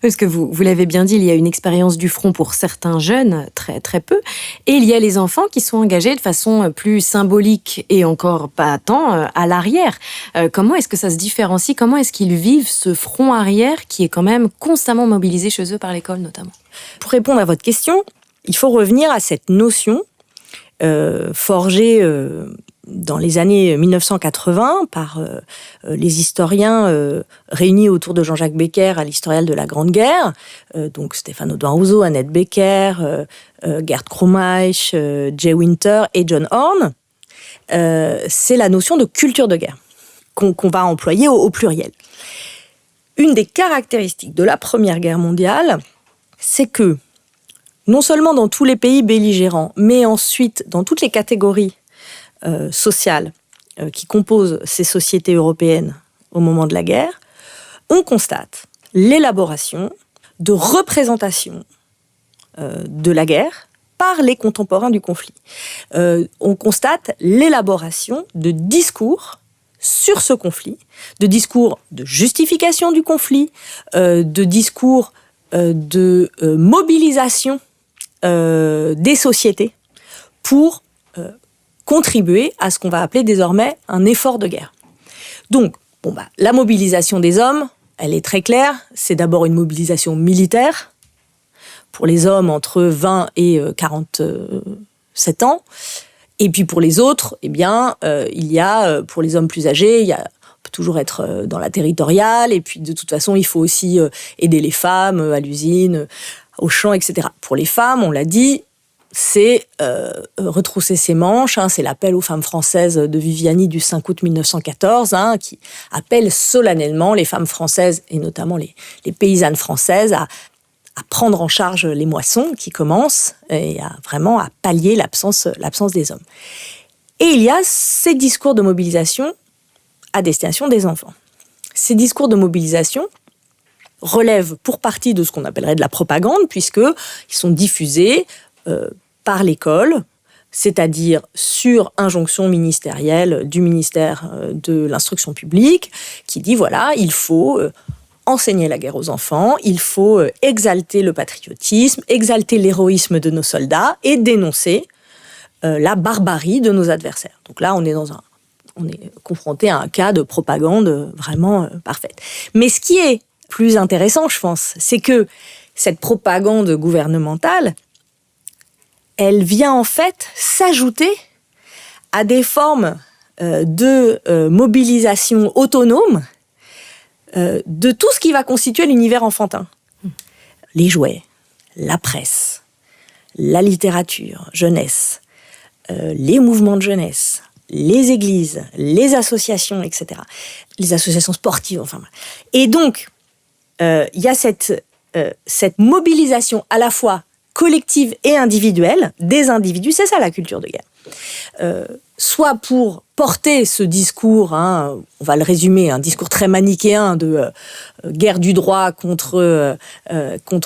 Parce que vous l'avez bien dit, il y a une expérience du front pour certains jeunes, très, très peu, et il y a les enfants qui sont engagés de façon plus symbolique et encore pas tant à l'arrière. Comment est-ce que ça se différencie ? Comment est-ce qu'ils vivent ce front arrière qui est quand même constamment mobilisé chez eux par l'école notamment ? Pour répondre à votre question, il faut revenir à cette notion forgée dans les années 1980 par les historiens réunis autour de Jean-Jacques Becker à l'Historial de la Grande Guerre, donc Stéphane Audouin Rousseau, Annette Becker, Gerd Krumeich, Jay Winter et John Horn. C'est la notion de culture de guerre qu'on va employer au pluriel. Une des caractéristiques de la Première Guerre mondiale, c'est que non seulement dans tous les pays belligérants, mais ensuite dans toutes les catégories sociales qui composent ces sociétés européennes au moment de la guerre, on constate l'élaboration de représentations de la guerre par les contemporains du conflit. On constate l'élaboration de discours sur ce conflit, de discours de justification du conflit, de discours de mobilisation des sociétés pour contribuer à ce qu'on va appeler désormais un effort de guerre. Donc, la mobilisation des hommes, elle est très claire. C'est d'abord une mobilisation militaire pour les hommes entre 20 et 47 ans. Et puis pour les autres, il y a, pour les hommes plus âgés, on peut toujours être dans la territoriale. Et puis de toute façon, il faut aussi aider les femmes à l'usine, au champ, etc. Pour les femmes, on l'a dit, c'est retrousser ses manches. C'est l'appel aux femmes françaises de Viviani du 5 août 1914, qui appelle solennellement les femmes françaises, et notamment les paysannes françaises, à prendre en charge les moissons qui commencent et à pallier l'absence des hommes. Et il y a ces discours de mobilisation à destination des enfants. Ces discours de mobilisation relèvent pour partie de ce qu'on appellerait de la propagande, puisqu'ils sont diffusés par l'école, c'est-à-dire sur injonction ministérielle du ministère de l'Instruction publique, qui dit il faut enseigner la guerre aux enfants, il faut exalter le patriotisme, exalter l'héroïsme de nos soldats et dénoncer la barbarie de nos adversaires. Donc là, on est confronté à un cas de propagande vraiment parfaite. Mais ce qui est plus intéressant, je pense, c'est que cette propagande gouvernementale, elle vient en fait s'ajouter à des formes de mobilisation autonome de tout ce qui va constituer l'univers enfantin. Les jouets, la presse, la littérature, jeunesse, les mouvements de jeunesse, les églises, les associations, etc. Les associations sportives, Et donc, il y a cette mobilisation à la fois collective et individuelle des individus, c'est ça la culture de guerre. Soit pour porter ce discours, on va le résumer, un discours très manichéen de guerre du droit contre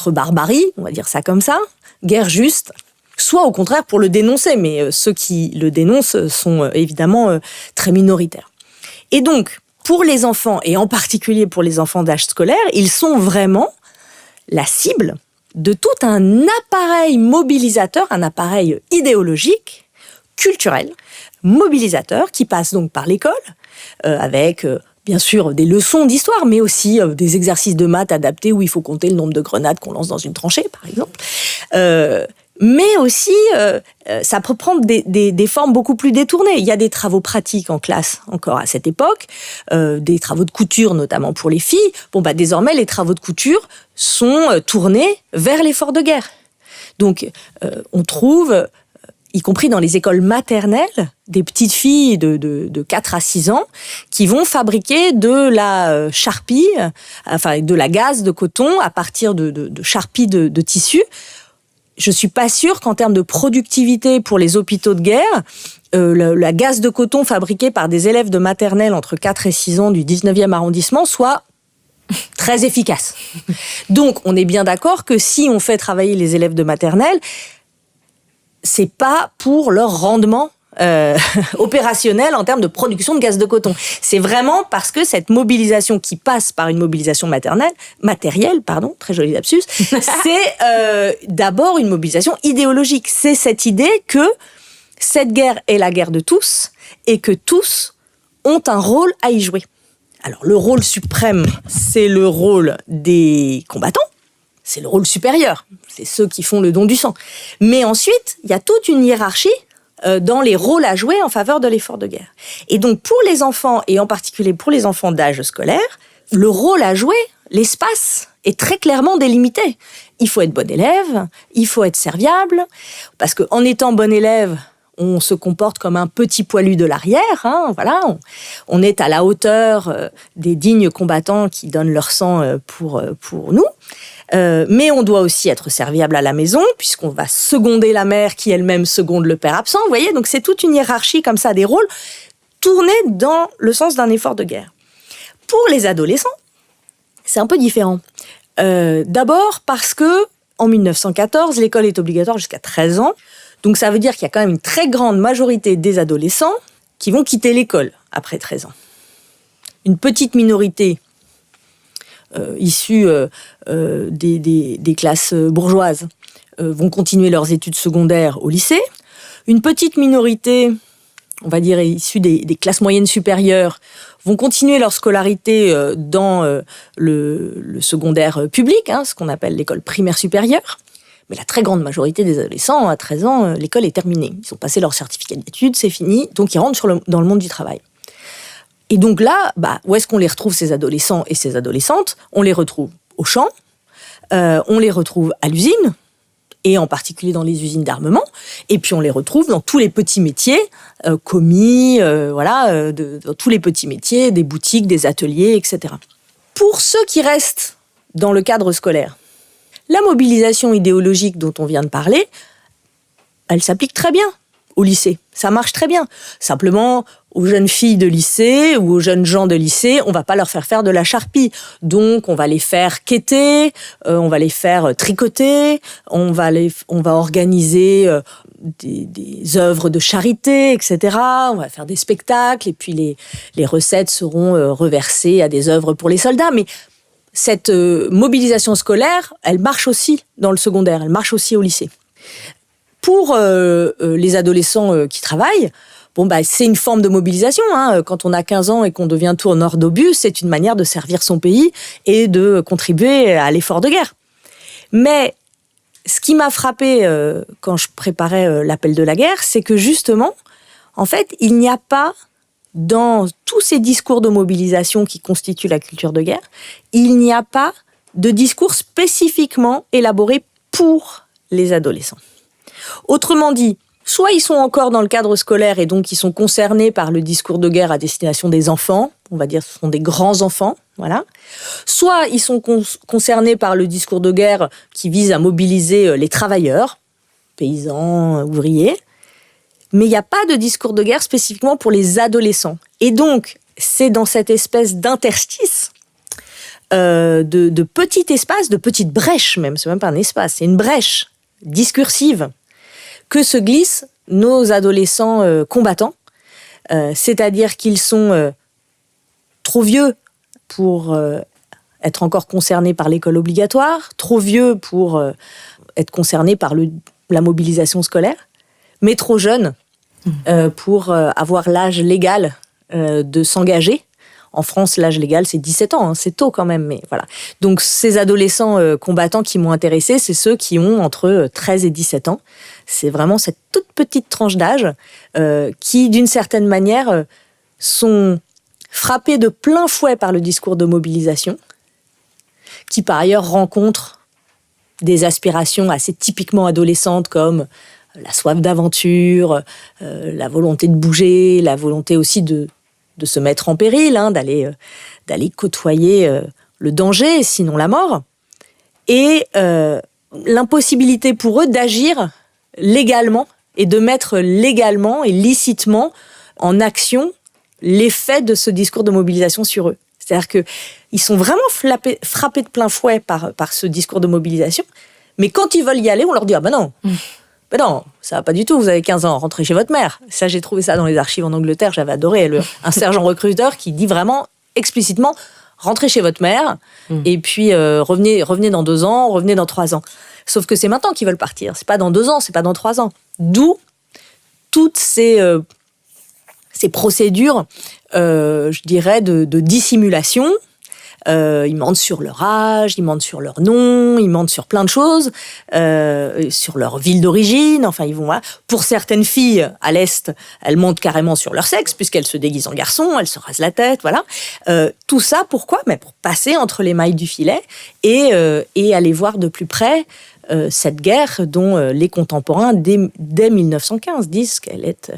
barbarie, on va dire ça comme ça, guerre juste, soit au contraire pour le dénoncer, mais ceux qui le dénoncent sont évidemment très minoritaires. Et donc, pour les enfants, et en particulier pour les enfants d'âge scolaire, ils sont vraiment la cible de tout un appareil mobilisateur, un appareil idéologique, culturel, mobilisateur, qui passe donc par l'école, avec bien sûr des leçons d'histoire, mais aussi des exercices de maths adaptés où il faut compter le nombre de grenades qu'on lance dans une tranchée, par exemple. Mais aussi, ça peut prendre des formes beaucoup plus détournées. Il y a des travaux pratiques en classe, encore à cette époque, des travaux de couture, notamment pour les filles. Désormais, les travaux de couture sont tournés vers l'effort de guerre. Donc, on trouve, y compris dans les écoles maternelles, des petites filles de 4 à 6 ans qui vont fabriquer de la charpie, de la gaze de coton à partir de charpie de tissu. Je suis pas sûre qu'en termes de productivité pour les hôpitaux de guerre, la gaze de coton fabriquée par des élèves de maternelle entre 4 et 6 ans du 19e arrondissement soit très efficace. Donc, on est bien d'accord que si on fait travailler les élèves de maternelle, c'est pas pour leur rendement opérationnel en termes de production de gaz de coton. C'est vraiment parce que cette mobilisation qui passe par une mobilisation matérielle, très joli lapsus, c'est d'abord une mobilisation idéologique. C'est cette idée que cette guerre est la guerre de tous et que tous ont un rôle à y jouer. Alors, le rôle suprême, c'est le rôle des combattants. C'est le rôle supérieur. C'est ceux qui font le don du sang. Mais ensuite, il y a toute une hiérarchie dans les rôles à jouer en faveur de l'effort de guerre. Et donc, pour les enfants, et en particulier pour les enfants d'âge scolaire, le rôle à jouer, l'espace, est très clairement délimité. Il faut être bon élève, il faut être serviable, parce qu'en étant bon élève, on se comporte comme un petit poilu de l'arrière. Voilà, on est à la hauteur des dignes combattants qui donnent leur sang pour nous. Mais on doit aussi être serviable à la maison, puisqu'on va seconder la mère qui elle-même seconde le père absent. Vous voyez, donc c'est toute une hiérarchie comme ça des rôles, tournés dans le sens d'un effort de guerre. Pour les adolescents, c'est un peu différent. D'abord parce que en 1914, l'école est obligatoire jusqu'à 13 ans. Donc ça veut dire qu'il y a quand même une très grande majorité des adolescents qui vont quitter l'école après 13 ans. Une petite minorité issus des classes bourgeoises vont continuer leurs études secondaires au lycée. Une petite minorité, on va dire issus des classes moyennes supérieures, vont continuer leur scolarité dans le secondaire public, ce qu'on appelle l'école primaire supérieure. Mais la très grande majorité des adolescents, à 13 ans, l'école est terminée. Ils ont passé leur certificat d'études, c'est fini, donc ils rentrent dans le monde du travail. Et donc là, où est-ce qu'on les retrouve, ces adolescents et ces adolescentes ? On les retrouve au champ, on les retrouve à l'usine, et en particulier dans les usines d'armement, et puis on les retrouve dans tous les petits métiers, commis, dans tous les petits métiers, des boutiques, des ateliers, etc. Pour ceux qui restent dans le cadre scolaire, la mobilisation idéologique dont on vient de parler, elle s'applique très bien au lycée. Ça marche très bien. Simplement, aux jeunes filles de lycée ou aux jeunes gens de lycée, on va pas leur faire de la charpie. Donc, on va les faire quêter, on va les faire tricoter, on va organiser des œuvres de charité, etc. On va faire des spectacles et puis les recettes seront reversées à des œuvres pour les soldats. Mais cette mobilisation scolaire, elle marche aussi dans le secondaire, elle marche aussi au lycée. Pour les adolescents qui travaillent, c'est une forme de mobilisation. Quand on a 15 ans et qu'on devient tourneur d'obus, c'est une manière de servir son pays et de contribuer à l'effort de guerre. Mais ce qui m'a frappé quand je préparais l'appel de la guerre, c'est que justement, en fait, il n'y a pas, dans tous ces discours de mobilisation qui constituent la culture de guerre, il n'y a pas de discours spécifiquement élaboré pour les adolescents. Autrement dit, soit ils sont encore dans le cadre scolaire et donc ils sont concernés par le discours de guerre à destination des enfants, on va dire que ce sont des grands enfants, voilà. Soit ils sont concernés par le discours de guerre qui vise à mobiliser les travailleurs, paysans, ouvriers, mais il n'y a pas de discours de guerre spécifiquement pour les adolescents. Et donc, c'est dans cette espèce d'interstice, de petit espace, de petite brèche même, c'est même pas un espace, c'est une brèche discursive, que se glissent nos adolescents combattants, c'est-à-dire qu'ils sont trop vieux pour être encore concernés par l'école obligatoire, trop vieux pour être concernés par la mobilisation scolaire, mais trop jeunes pour avoir l'âge légal de s'engager. En France, l'âge légal, c'est 17 ans, c'est tôt quand même, mais voilà. Donc, ces adolescents combattants qui m'ont intéressée, c'est ceux qui ont entre 13 et 17 ans. C'est vraiment cette toute petite tranche d'âge qui, d'une certaine manière, sont frappés de plein fouet par le discours de mobilisation, qui par ailleurs rencontrent des aspirations assez typiquement adolescentes comme la soif d'aventure, la volonté de bouger, la volonté aussi de se mettre en péril, d'aller côtoyer le danger, sinon la mort, et l'impossibilité pour eux d'agir légalement et de mettre légalement et licitement en action l'effet de ce discours de mobilisation sur eux. C'est-à-dire qu'ils sont vraiment frappés de plein fouet par ce discours de mobilisation, mais quand ils veulent y aller, on leur dit « Ah ben non !» Ben non, ça va pas du tout, vous avez 15 ans, rentrez chez votre mère. Ça, j'ai trouvé ça dans les archives en Angleterre, j'avais adoré. Un sergent recruteur qui dit vraiment explicitement, rentrez chez votre mère, et puis revenez dans 2 ans, revenez dans 3 ans. Sauf que c'est maintenant qu'ils veulent partir, c'est pas dans 2 ans, c'est pas dans 3 ans. D'où toutes ces procédures, je dirais, de dissimulation. Ils mentent sur leur âge, ils mentent sur leur nom, ils mentent sur plein de choses, sur leur ville d'origine. Enfin, ils vont. Voilà. Pour certaines filles à l'Est, elles mentent carrément sur leur sexe puisqu'elles se déguisent en garçon, elles se rasent la tête, voilà. Tout ça, pourquoi ? Mais pour passer entre les mailles du filet et aller voir de plus près cette guerre dont les contemporains, dès 1915, disent qu'elle est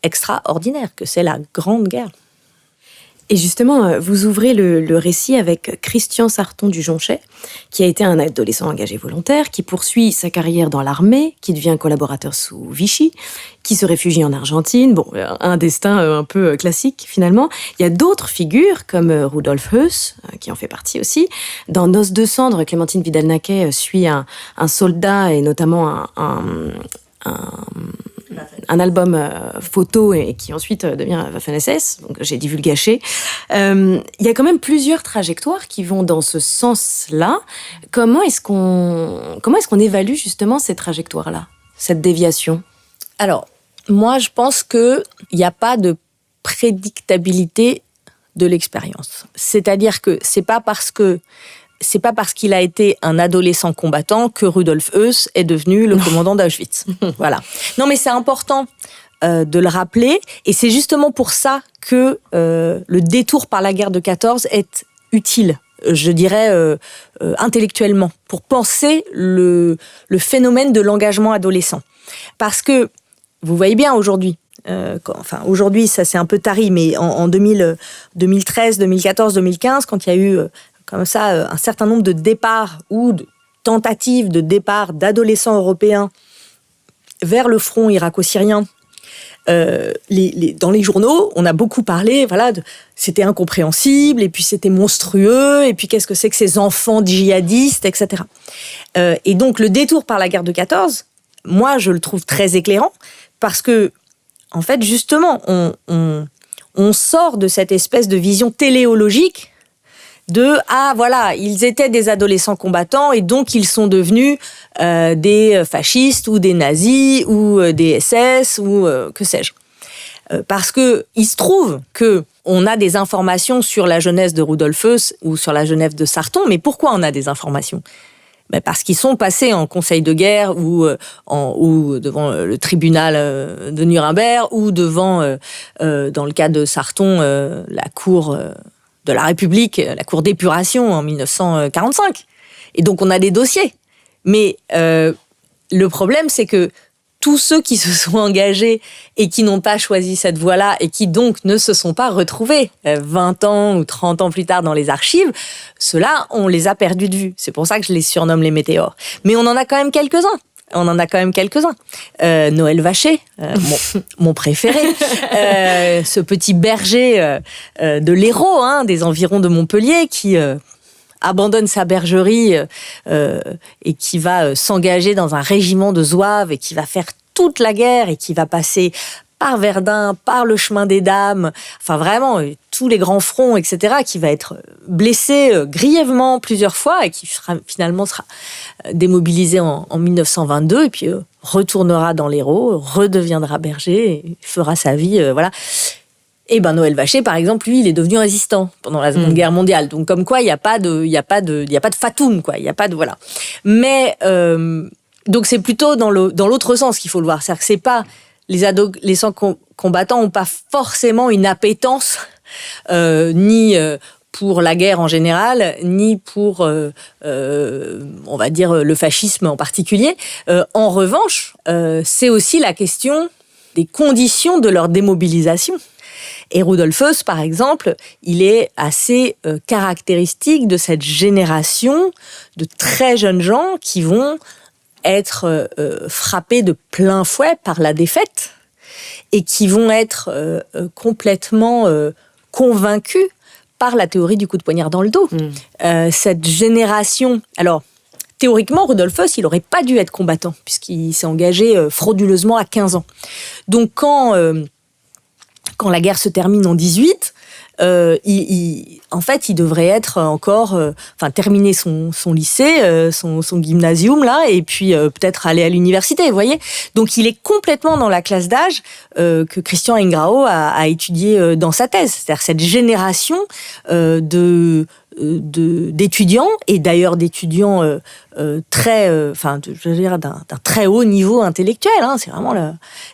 extraordinaire, que c'est la Grande Guerre. Et justement, vous ouvrez le récit avec Christian Sarton du Jonchet, qui a été un adolescent engagé volontaire, qui poursuit sa carrière dans l'armée, qui devient collaborateur sous Vichy, qui se réfugie en Argentine. Bon, un destin un peu classique finalement. Il y a d'autres figures comme Rudolf Höss, qui en fait partie aussi. Dans Noces de cendre, Clémentine Vidal-Naquet suit un soldat et notamment un album photo et qui ensuite devient Waffen-SS, donc j'ai divulgaché. Il y a quand même plusieurs trajectoires qui vont dans ce sens-là. Comment est-ce qu'on évalue justement ces trajectoires-là, cette déviation ? Alors, moi, je pense qu'il n'y a pas de prédictabilité de l'expérience. C'est-à-dire que c'est pas parce qu'il a été un adolescent combattant que Rudolf Höss est devenu le commandant d'Auschwitz. Voilà. Non, mais c'est important de le rappeler, et c'est justement pour ça que le détour par la guerre de 14 est utile, je dirais intellectuellement, pour penser le phénomène de l'engagement adolescent. Parce que, vous voyez bien aujourd'hui, aujourd'hui ça c'est un peu tari, mais en 2013, 2014, 2015, quand il y a eu comme ça un certain nombre de départs ou de tentatives de départ d'adolescents européens vers le front irako-syrien, dans les journaux, on a beaucoup parlé, voilà, c'était incompréhensible, et puis c'était monstrueux, et puis qu'est-ce que c'est que ces enfants djihadistes, etc. Et donc le détour par la guerre de 14, moi je le trouve très éclairant, parce que, en fait, justement, on sort de cette espèce de vision téléologique voilà, ils étaient des adolescents combattants et donc ils sont devenus des fascistes ou des nazis ou des SS ou que sais-je. Parce que il se trouve que on a des informations sur la jeunesse de Rudolf Höss ou sur la jeunesse de Sarton, mais pourquoi on a des informations ? Parce qu'ils sont passés en conseil de guerre ou devant le tribunal de Nuremberg ou devant, dans le cas de Sarton, la cour de la République, la cour d'épuration en 1945. Et donc on a des dossiers. Mais le problème, c'est que tous ceux qui se sont engagés et qui n'ont pas choisi cette voie-là et qui donc ne se sont pas retrouvés 20 ans ou 30 ans plus tard dans les archives, ceux-là, on les a perdus de vue. C'est pour ça que je les surnomme les météores. Mais on en a quand même quelques-uns. Noël Vacher, mon préféré, ce petit berger de l'Hérault, des environs de Montpellier, qui abandonne sa bergerie et qui va s'engager dans un régiment de zouaves et qui va faire toute la guerre et qui va passer par Verdun, par le chemin des Dames, enfin vraiment tous les grands fronts, etc., qui va être blessé grièvement plusieurs fois et qui finalement sera démobilisé en 1922 et puis retournera dans l'Hérault, redeviendra berger et fera sa vie, voilà. Et Noël Vacher, par exemple, lui, il est devenu résistant pendant la Seconde Guerre mondiale. Donc, comme quoi, il y a pas de fatum, quoi. Il y a pas de, voilà. Mais, donc c'est plutôt dans l'autre sens qu'il faut le voir. C'est-à-dire que c'est pas, les adolescents combattants ont pas forcément une appétence, ni, pour la guerre en général, ni pour, on va dire, le fascisme en particulier. En revanche, c'est aussi la question des conditions de leur démobilisation. Et Rudolf Höss, par exemple, il est assez caractéristique de cette génération de très jeunes gens qui vont être frappés de plein fouet par la défaite et qui vont être complètement convaincus par la théorie du coup de poignard dans le dos. Cette génération... Alors, théoriquement, Rudolf Höss, il n'aurait pas dû être combattant puisqu'il s'est engagé frauduleusement à 15 ans. Donc, quand la guerre se termine en 18, en fait, il devrait être encore, terminer son lycée, son gymnasium là, et puis peut-être aller à l'université, vous voyez. Donc, il est complètement dans la classe d'âge que Christian Ingrao a étudié dans sa thèse, c'est-à-dire cette génération d'étudiants et d'ailleurs d'étudiants très, je veux dire d'un très haut niveau intellectuel. C'est vraiment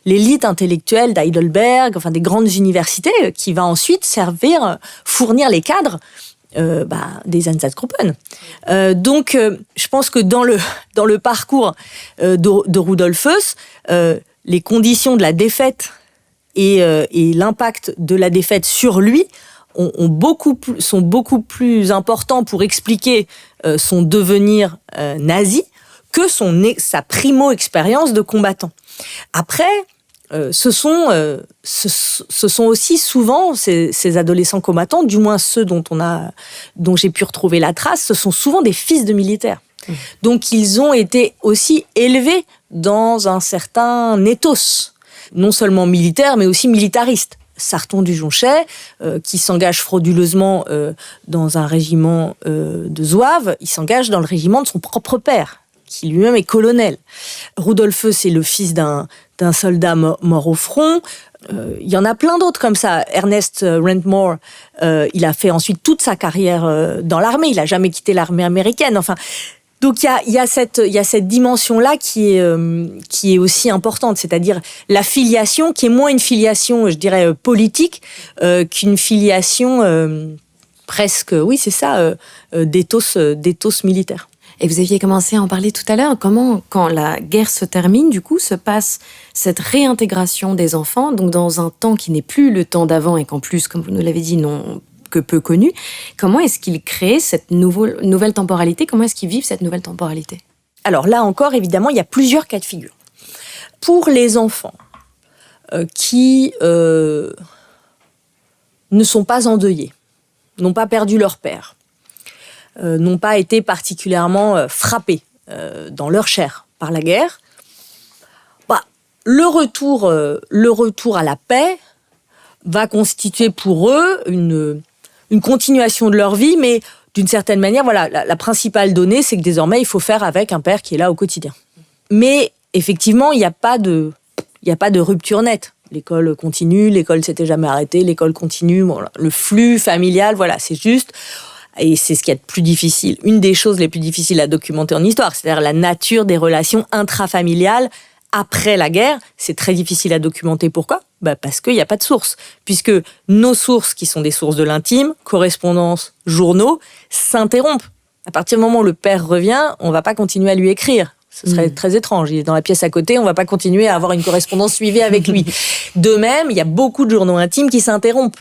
l'élite intellectuelle d'Heidelberg, des grandes universités qui va ensuite fournir les cadres des Einsatzgruppen. Donc, je pense que dans le parcours de Rudolf Höss, les conditions de la défaite et l'impact de la défaite sur lui sont beaucoup plus importants pour expliquer son devenir nazi que sa primo-expérience de combattant. Après, ce sont aussi souvent ces adolescents combattants, du moins ceux dont j'ai pu retrouver la trace, ce sont souvent des fils de militaires. Donc ils ont été aussi élevés dans un certain ethos, non seulement militaire, mais aussi militariste. Sarton du Jonchet, qui s'engage frauduleusement dans un régiment de Zouaves, il s'engage dans le régiment de son propre père, qui lui-même est colonel. Rudolf Höss est le fils d'un soldat mort au front. Il y en a plein d'autres comme ça. Ernest Rentmore, il a fait ensuite toute sa carrière dans l'armée. Il n'a jamais quitté l'armée américaine. Enfin, donc il y a cette dimension-là qui est aussi importante, c'est-à-dire la filiation, qui est moins une filiation, je dirais, politique, qu'une filiation presque, oui, c'est ça, d'éthos militaire. Et vous aviez commencé à en parler tout à l'heure. Comment, quand la guerre se termine, du coup, se passe cette réintégration des enfants, donc dans un temps qui n'est plus le temps d'avant et qu'en plus, comme vous nous l'avez dit, non que peu connu. Comment est-ce qu'ils créent cette nouvelle temporalité ? Comment est-ce qu'ils vivent cette nouvelle temporalité ? Alors là encore, évidemment, il y a plusieurs cas de figure. Pour les enfants qui ne sont pas endeuillés, n'ont pas perdu leur père, n'ont pas été particulièrement frappés dans leur chair par la guerre, le retour à la paix va constituer pour eux une continuation de leur vie, mais d'une certaine manière, voilà, la principale donnée, c'est que désormais, il faut faire avec un père qui est là au quotidien. Mais effectivement, il n'y a pas de rupture nette. L'école continue, l'école s'était jamais arrêtée, l'école continue, bon, le flux familial, voilà, c'est juste. Et c'est ce qu'il y a de plus difficile. Une des choses les plus difficiles à documenter en histoire, c'est-à-dire la nature des relations intrafamiliales après la guerre. C'est très difficile à documenter. Pourquoi ? Parce qu'il n'y a pas de sources. Puisque nos sources, qui sont des sources de l'intime, correspondances, journaux, s'interrompent. À partir du moment où le père revient, on ne va pas continuer à lui écrire. Ce serait très étrange. Il est dans la pièce à côté, on ne va pas continuer à avoir une correspondance suivie avec lui. De même, il y a beaucoup de journaux intimes qui s'interrompent.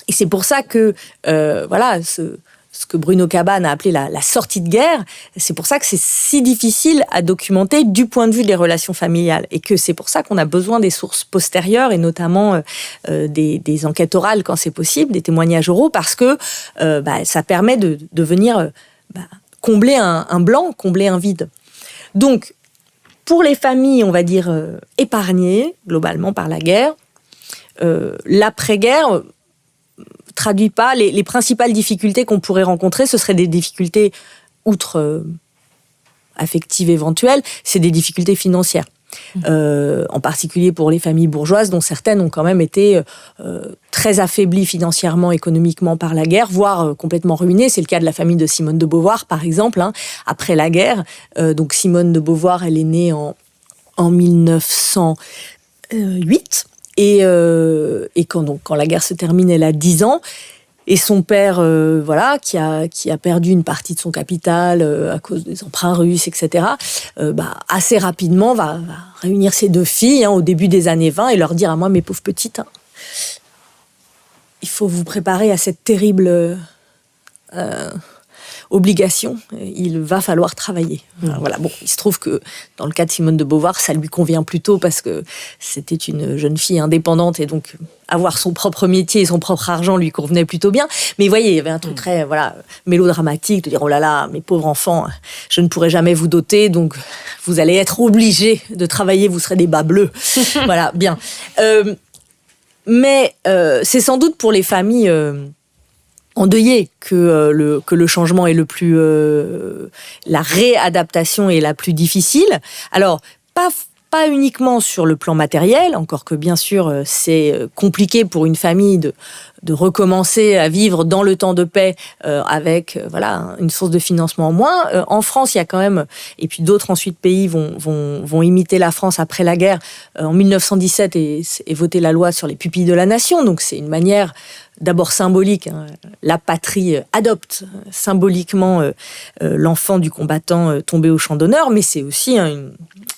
Et c'est pour ça que, ce que Bruno Cabane a appelé la sortie de guerre, c'est pour ça que c'est si difficile à documenter du point de vue des relations familiales. Et que c'est pour ça qu'on a besoin des sources postérieures, et notamment des enquêtes orales quand c'est possible, des témoignages oraux, parce que ça permet de venir combler un blanc, combler un vide. Donc, pour les familles, on va dire, épargnées, globalement, par la guerre, l'après-guerre traduit pas les principales difficultés qu'on pourrait rencontrer. Ce seraient des difficultés outre affectives éventuelles, c'est des difficultés financières. En particulier pour les familles bourgeoises, dont certaines ont quand même été très affaiblies financièrement, économiquement par la guerre, voire complètement ruinées. C'est le cas de la famille de Simone de Beauvoir, par exemple, après la guerre. Donc Simone de Beauvoir, elle est née en 1908. Et quand la guerre se termine, elle a 10 ans. Et son père, qui a perdu une partie de son capital à cause des emprunts russes, etc., assez rapidement va réunir ses 2 filles au début des années 20 et leur dire: à moi, mes pauvres petites, il faut vous préparer à cette terrible obligation. Il va falloir travailler. Voilà. Bon, il se trouve que dans le cas de Simone de Beauvoir, ça lui convient plutôt parce que c'était une jeune fille indépendante et donc avoir son propre métier et son propre argent lui convenait plutôt bien. Mais vous voyez, il y avait un truc très mélodramatique de dire: oh là là, mes pauvres enfants, je ne pourrai jamais vous doter, donc vous allez être obligés de travailler, vous serez des bas bleus. Voilà, bien. Mais c'est sans doute pour les familles endeuillé que le changement est le plus la réadaptation est la plus difficile. Alors pas uniquement sur le plan matériel, encore que bien sûr c'est compliqué pour une famille de recommencer à vivre dans le temps de paix avec une source de financement en moins. En France, il y a quand même, et puis d'autres ensuite pays vont imiter la France après la guerre. En 1917 est votée la loi sur les pupilles de la nation, donc c'est une manière d'abord symbolique. La patrie adopte symboliquement l'enfant du combattant tombé au champ d'honneur, mais c'est aussi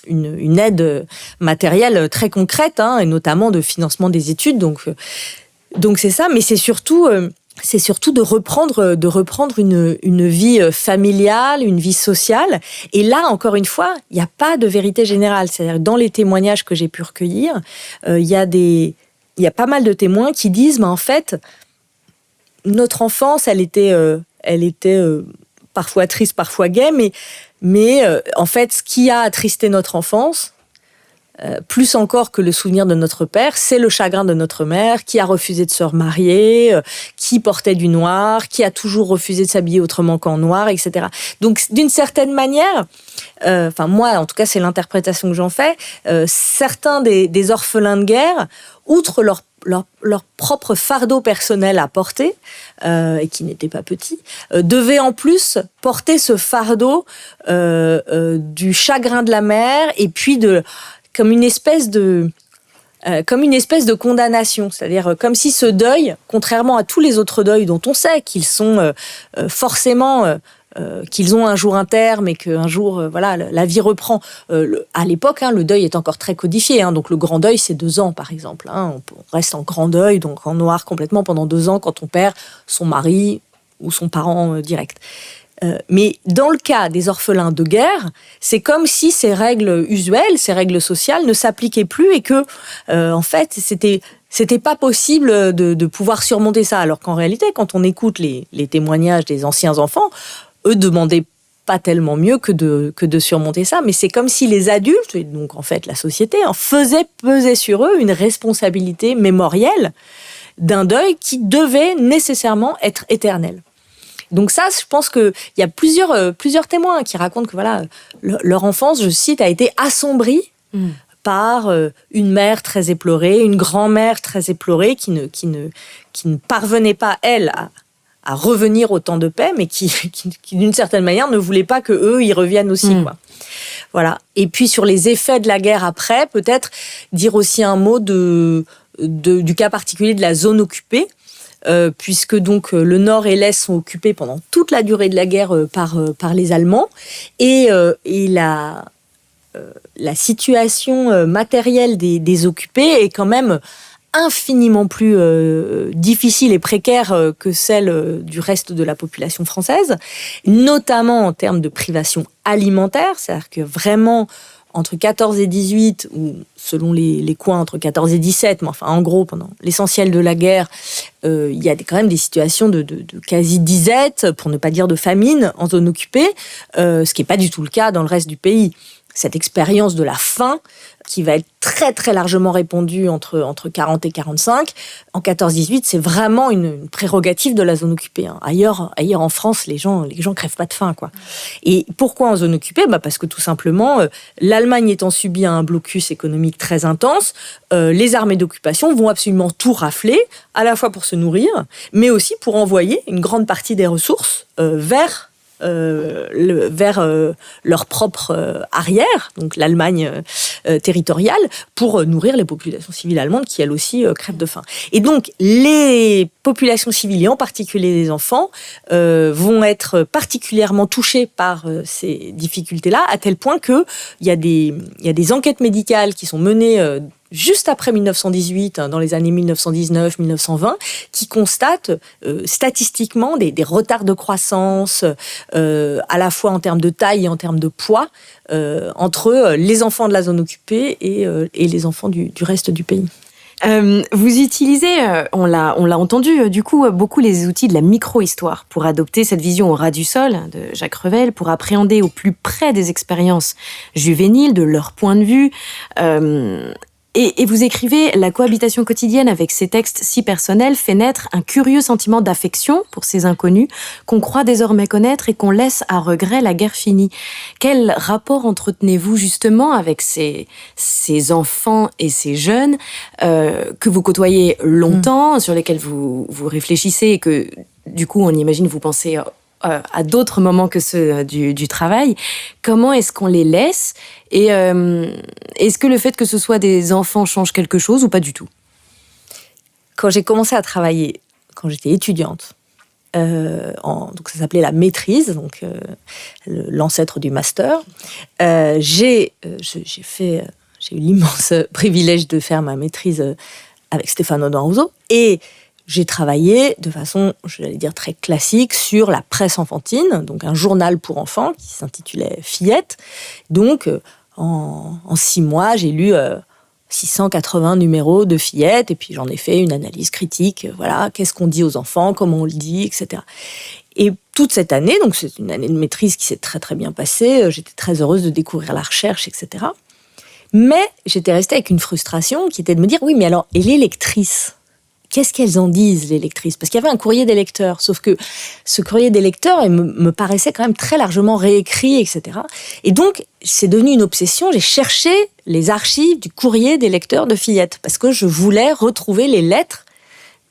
une aide matérielle très concrète, et notamment de financement des études. Donc c'est ça, mais c'est surtout de reprendre une vie familiale, une vie sociale. Et là, encore une fois, il n'y a pas de vérité générale. C'est-à-dire, dans les témoignages que j'ai pu recueillir, il y a pas mal de témoins qui disent, en fait, notre enfance, elle était parfois triste, parfois gaie, mais en fait, ce qui a attristé notre enfance, plus encore que le souvenir de notre père, c'est le chagrin de notre mère qui a refusé de se remarier, qui portait du noir, qui a toujours refusé de s'habiller autrement qu'en noir, etc. Donc, d'une certaine manière, moi, en tout cas, c'est l'interprétation que j'en fais, certains des orphelins de guerre, outre leur propre fardeau personnel à porter, et qui n'était pas petit, devaient en plus porter ce fardeau du chagrin de la mère, et puis comme une espèce de condamnation, c'est-à-dire comme si ce deuil, contrairement à tous les autres deuils dont on sait qu'ils sont forcément qu'ils ont un jour un terme et qu'un jour la vie reprend. À l'époque, le deuil est encore très codifié, donc le grand deuil c'est 2 ans par exemple. On reste en grand deuil, donc en noir complètement pendant 2 ans quand on perd son mari ou son parent direct. Mais dans le cas des orphelins de guerre, c'est comme si ces règles usuelles, ces règles sociales ne s'appliquaient plus et que, en fait, c'était pas possible de pouvoir surmonter ça. Alors qu'en réalité, quand on écoute les témoignages des anciens enfants, eux demandaient pas tellement mieux que de surmonter ça, mais c'est comme si les adultes, et donc en fait la société, faisaient peser sur eux une responsabilité mémorielle d'un deuil qui devait nécessairement être éternel. Donc ça, je pense qu'il y a plusieurs témoins qui racontent que leur enfance, je cite, a été assombrie par une mère très éplorée, une grand-mère très éplorée qui ne parvenait pas, elle, à revenir au temps de paix, mais qui d'une certaine manière, ne voulait pas qu'eux y reviennent aussi. Voilà. Et puis sur les effets de la guerre après, peut-être dire aussi un mot du cas particulier de la zone occupée, puisque donc le nord et l'est sont occupés pendant toute la durée de la guerre par les Allemands, et la situation matérielle des occupés est quand même infiniment plus difficile et précaire que celle du reste de la population française, notamment en termes de privation alimentaire, c'est-à-dire que vraiment entre 14 et 18, ou selon les coins, entre 14 et 17, mais enfin, en gros, pendant l'essentiel de la guerre, il y a quand même des situations de quasi-disette, pour ne pas dire de famine, en zone occupée, ce qui n'est pas du tout le cas dans le reste du pays. Cette expérience de la faim, qui va être très très largement répandue entre 40 et 45, en 14-18, c'est vraiment une prérogative de la zone occupée. Ailleurs en France, les gens crèvent pas de faim, quoi. Et pourquoi en zone occupée ? Parce que tout simplement, l'Allemagne étant subie un blocus économique très intense, les armées d'occupation vont absolument tout rafler, à la fois pour se nourrir, mais aussi pour envoyer une grande partie des ressources vers leur propre arrière, donc l'Allemagne territoriale, pour nourrir les populations civiles allemandes qui, elles aussi, crèvent de faim. Et donc, les populations civiles, et en particulier les enfants, vont être particulièrement touchés par ces difficultés-là, à tel point qu'il y a des enquêtes médicales qui sont menées juste après 1918, dans les années 1919-1920, qui constatent statistiquement des retards de croissance, à la fois en termes de taille et en termes de poids, entre les enfants de la zone occupée et les enfants du reste du pays. Vous utilisez, on l'a entendu, du coup, beaucoup les outils de la micro-histoire pour adopter cette vision au ras du sol de Jacques Revel, pour appréhender au plus près des expériences juvéniles, de leur point de vue. Et vous écrivez « La cohabitation quotidienne avec ces textes si personnels fait naître un curieux sentiment d'affection pour ces inconnus qu'on croit désormais connaître et qu'on laisse à regret la guerre finie. » Quel rapport entretenez-vous justement avec ces enfants et ces jeunes que vous côtoyez longtemps, sur lesquels vous réfléchissez et que, du coup, on imagine vous pensez à d'autres moments que ceux du travail? Comment est-ce qu'on les laisse? Et est-ce que le fait que ce soit des enfants change quelque chose ou pas du tout? Quand j'ai commencé à travailler quand j'étais étudiante. Donc ça s'appelait la maîtrise, donc l'ancêtre du master. J'ai eu l'immense privilège de faire ma maîtrise avec Stefano D'Anruso, et j'ai travaillé de façon, j'allais dire, très classique sur la presse enfantine, donc un journal pour enfants qui s'intitulait Fillette. Donc, en 6 mois, j'ai lu 680 numéros de Fillette, et puis j'en ai fait une analyse critique. Voilà, qu'est-ce qu'on dit aux enfants, comment on le dit, etc. Et toute cette année, donc c'est une année de maîtrise qui s'est très très bien passée. J'étais très heureuse de découvrir la recherche, etc. Mais j'étais restée avec une frustration qui était de me dire, oui, mais alors, et les lectrices ? Qu'est-ce qu'elles en disent, les lectrices ? Parce qu'il y avait un courrier des lecteurs, sauf que ce courrier des lecteurs me paraissait quand même très largement réécrit, etc. Et donc, c'est devenu une obsession. J'ai cherché les archives du courrier des lecteurs de Fillette, parce que je voulais retrouver les lettres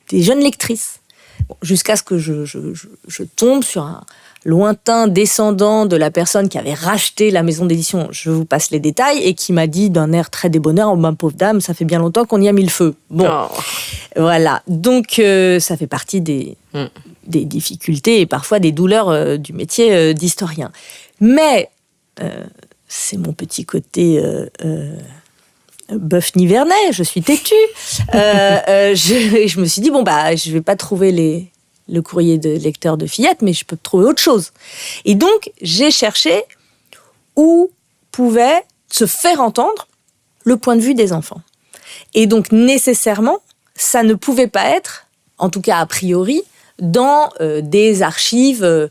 des jeunes lectrices. Bon, jusqu'à ce que je tombe sur un lointain descendant de la personne qui avait racheté la maison d'édition, je vous passe les détails, et qui m'a dit d'un air très débonnaire, « Oh, ma pauvre dame, ça fait bien longtemps qu'on y a mis le feu. » Bon, voilà. Donc, ça fait partie des difficultés et parfois des douleurs du métier d'historien. Mais, c'est mon petit côté bœuf nivernais, je suis têtue. Je me suis dit, bon, je vais pas trouver le courrier de lecteur de Fillette, mais je peux trouver autre chose. Et donc, j'ai cherché où pouvait se faire entendre le point de vue des enfants. Et donc, nécessairement, ça ne pouvait pas être, en tout cas a priori, dans des archives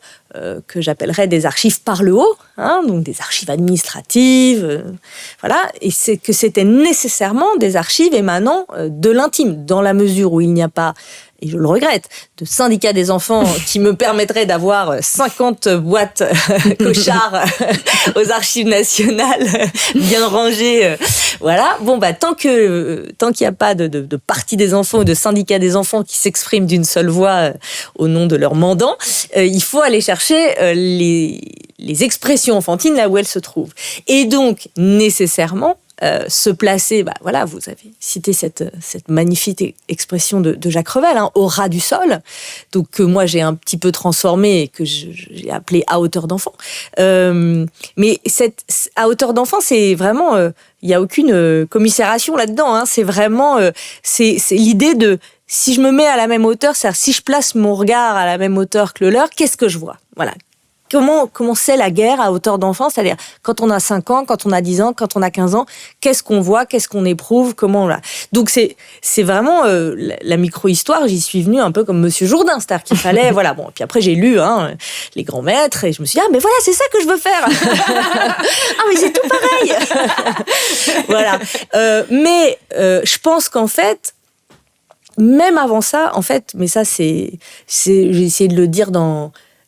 que j'appellerais des archives par le haut, donc des archives administratives, voilà, et c'est que c'était nécessairement des archives émanant de l'intime, dans la mesure où il n'y a pas, et je le regrette, de syndicat des enfants qui me permettrait d'avoir 50 boîtes cochards aux archives nationales bien rangées. Voilà. Bon, tant qu'il n'y a pas de parti des enfants ou de syndicat des enfants qui s'expriment d'une seule voix au nom de leur mandant, il faut aller chercher les expressions enfantines là où elles se trouvent. Et donc, nécessairement, se placer, voilà, vous avez cité cette magnifique expression de Jacques Revel, au ras du sol, donc que moi j'ai un petit peu transformé et que j'ai appelé à hauteur d'enfant. Mais à hauteur d'enfant, c'est vraiment, il n'y a aucune commisération là-dedans. C'est vraiment, c'est l'idée de, si je me mets à la même hauteur, c'est-à-dire si je place mon regard à la même hauteur que le leur, qu'est-ce que je vois ? Voilà. Comment c'est la guerre à hauteur d'enfant ? C'est-à-dire, quand on a 5 ans, quand on a 10 ans, quand on a 15 ans, qu'est-ce qu'on voit, qu'est-ce qu'on éprouve, comment on l'a. Donc, c'est vraiment la micro-histoire, j'y suis venue un peu comme Monsieur Jourdain, c'est-à-dire qu'il fallait, voilà, bon, puis après j'ai lu les grands maîtres, et je me suis dit, mais voilà, c'est ça que je veux faire. Mais c'est tout pareil. Voilà. Mais je pense qu'en fait, même avant ça, en fait, mais ça, j'ai essayé de le dire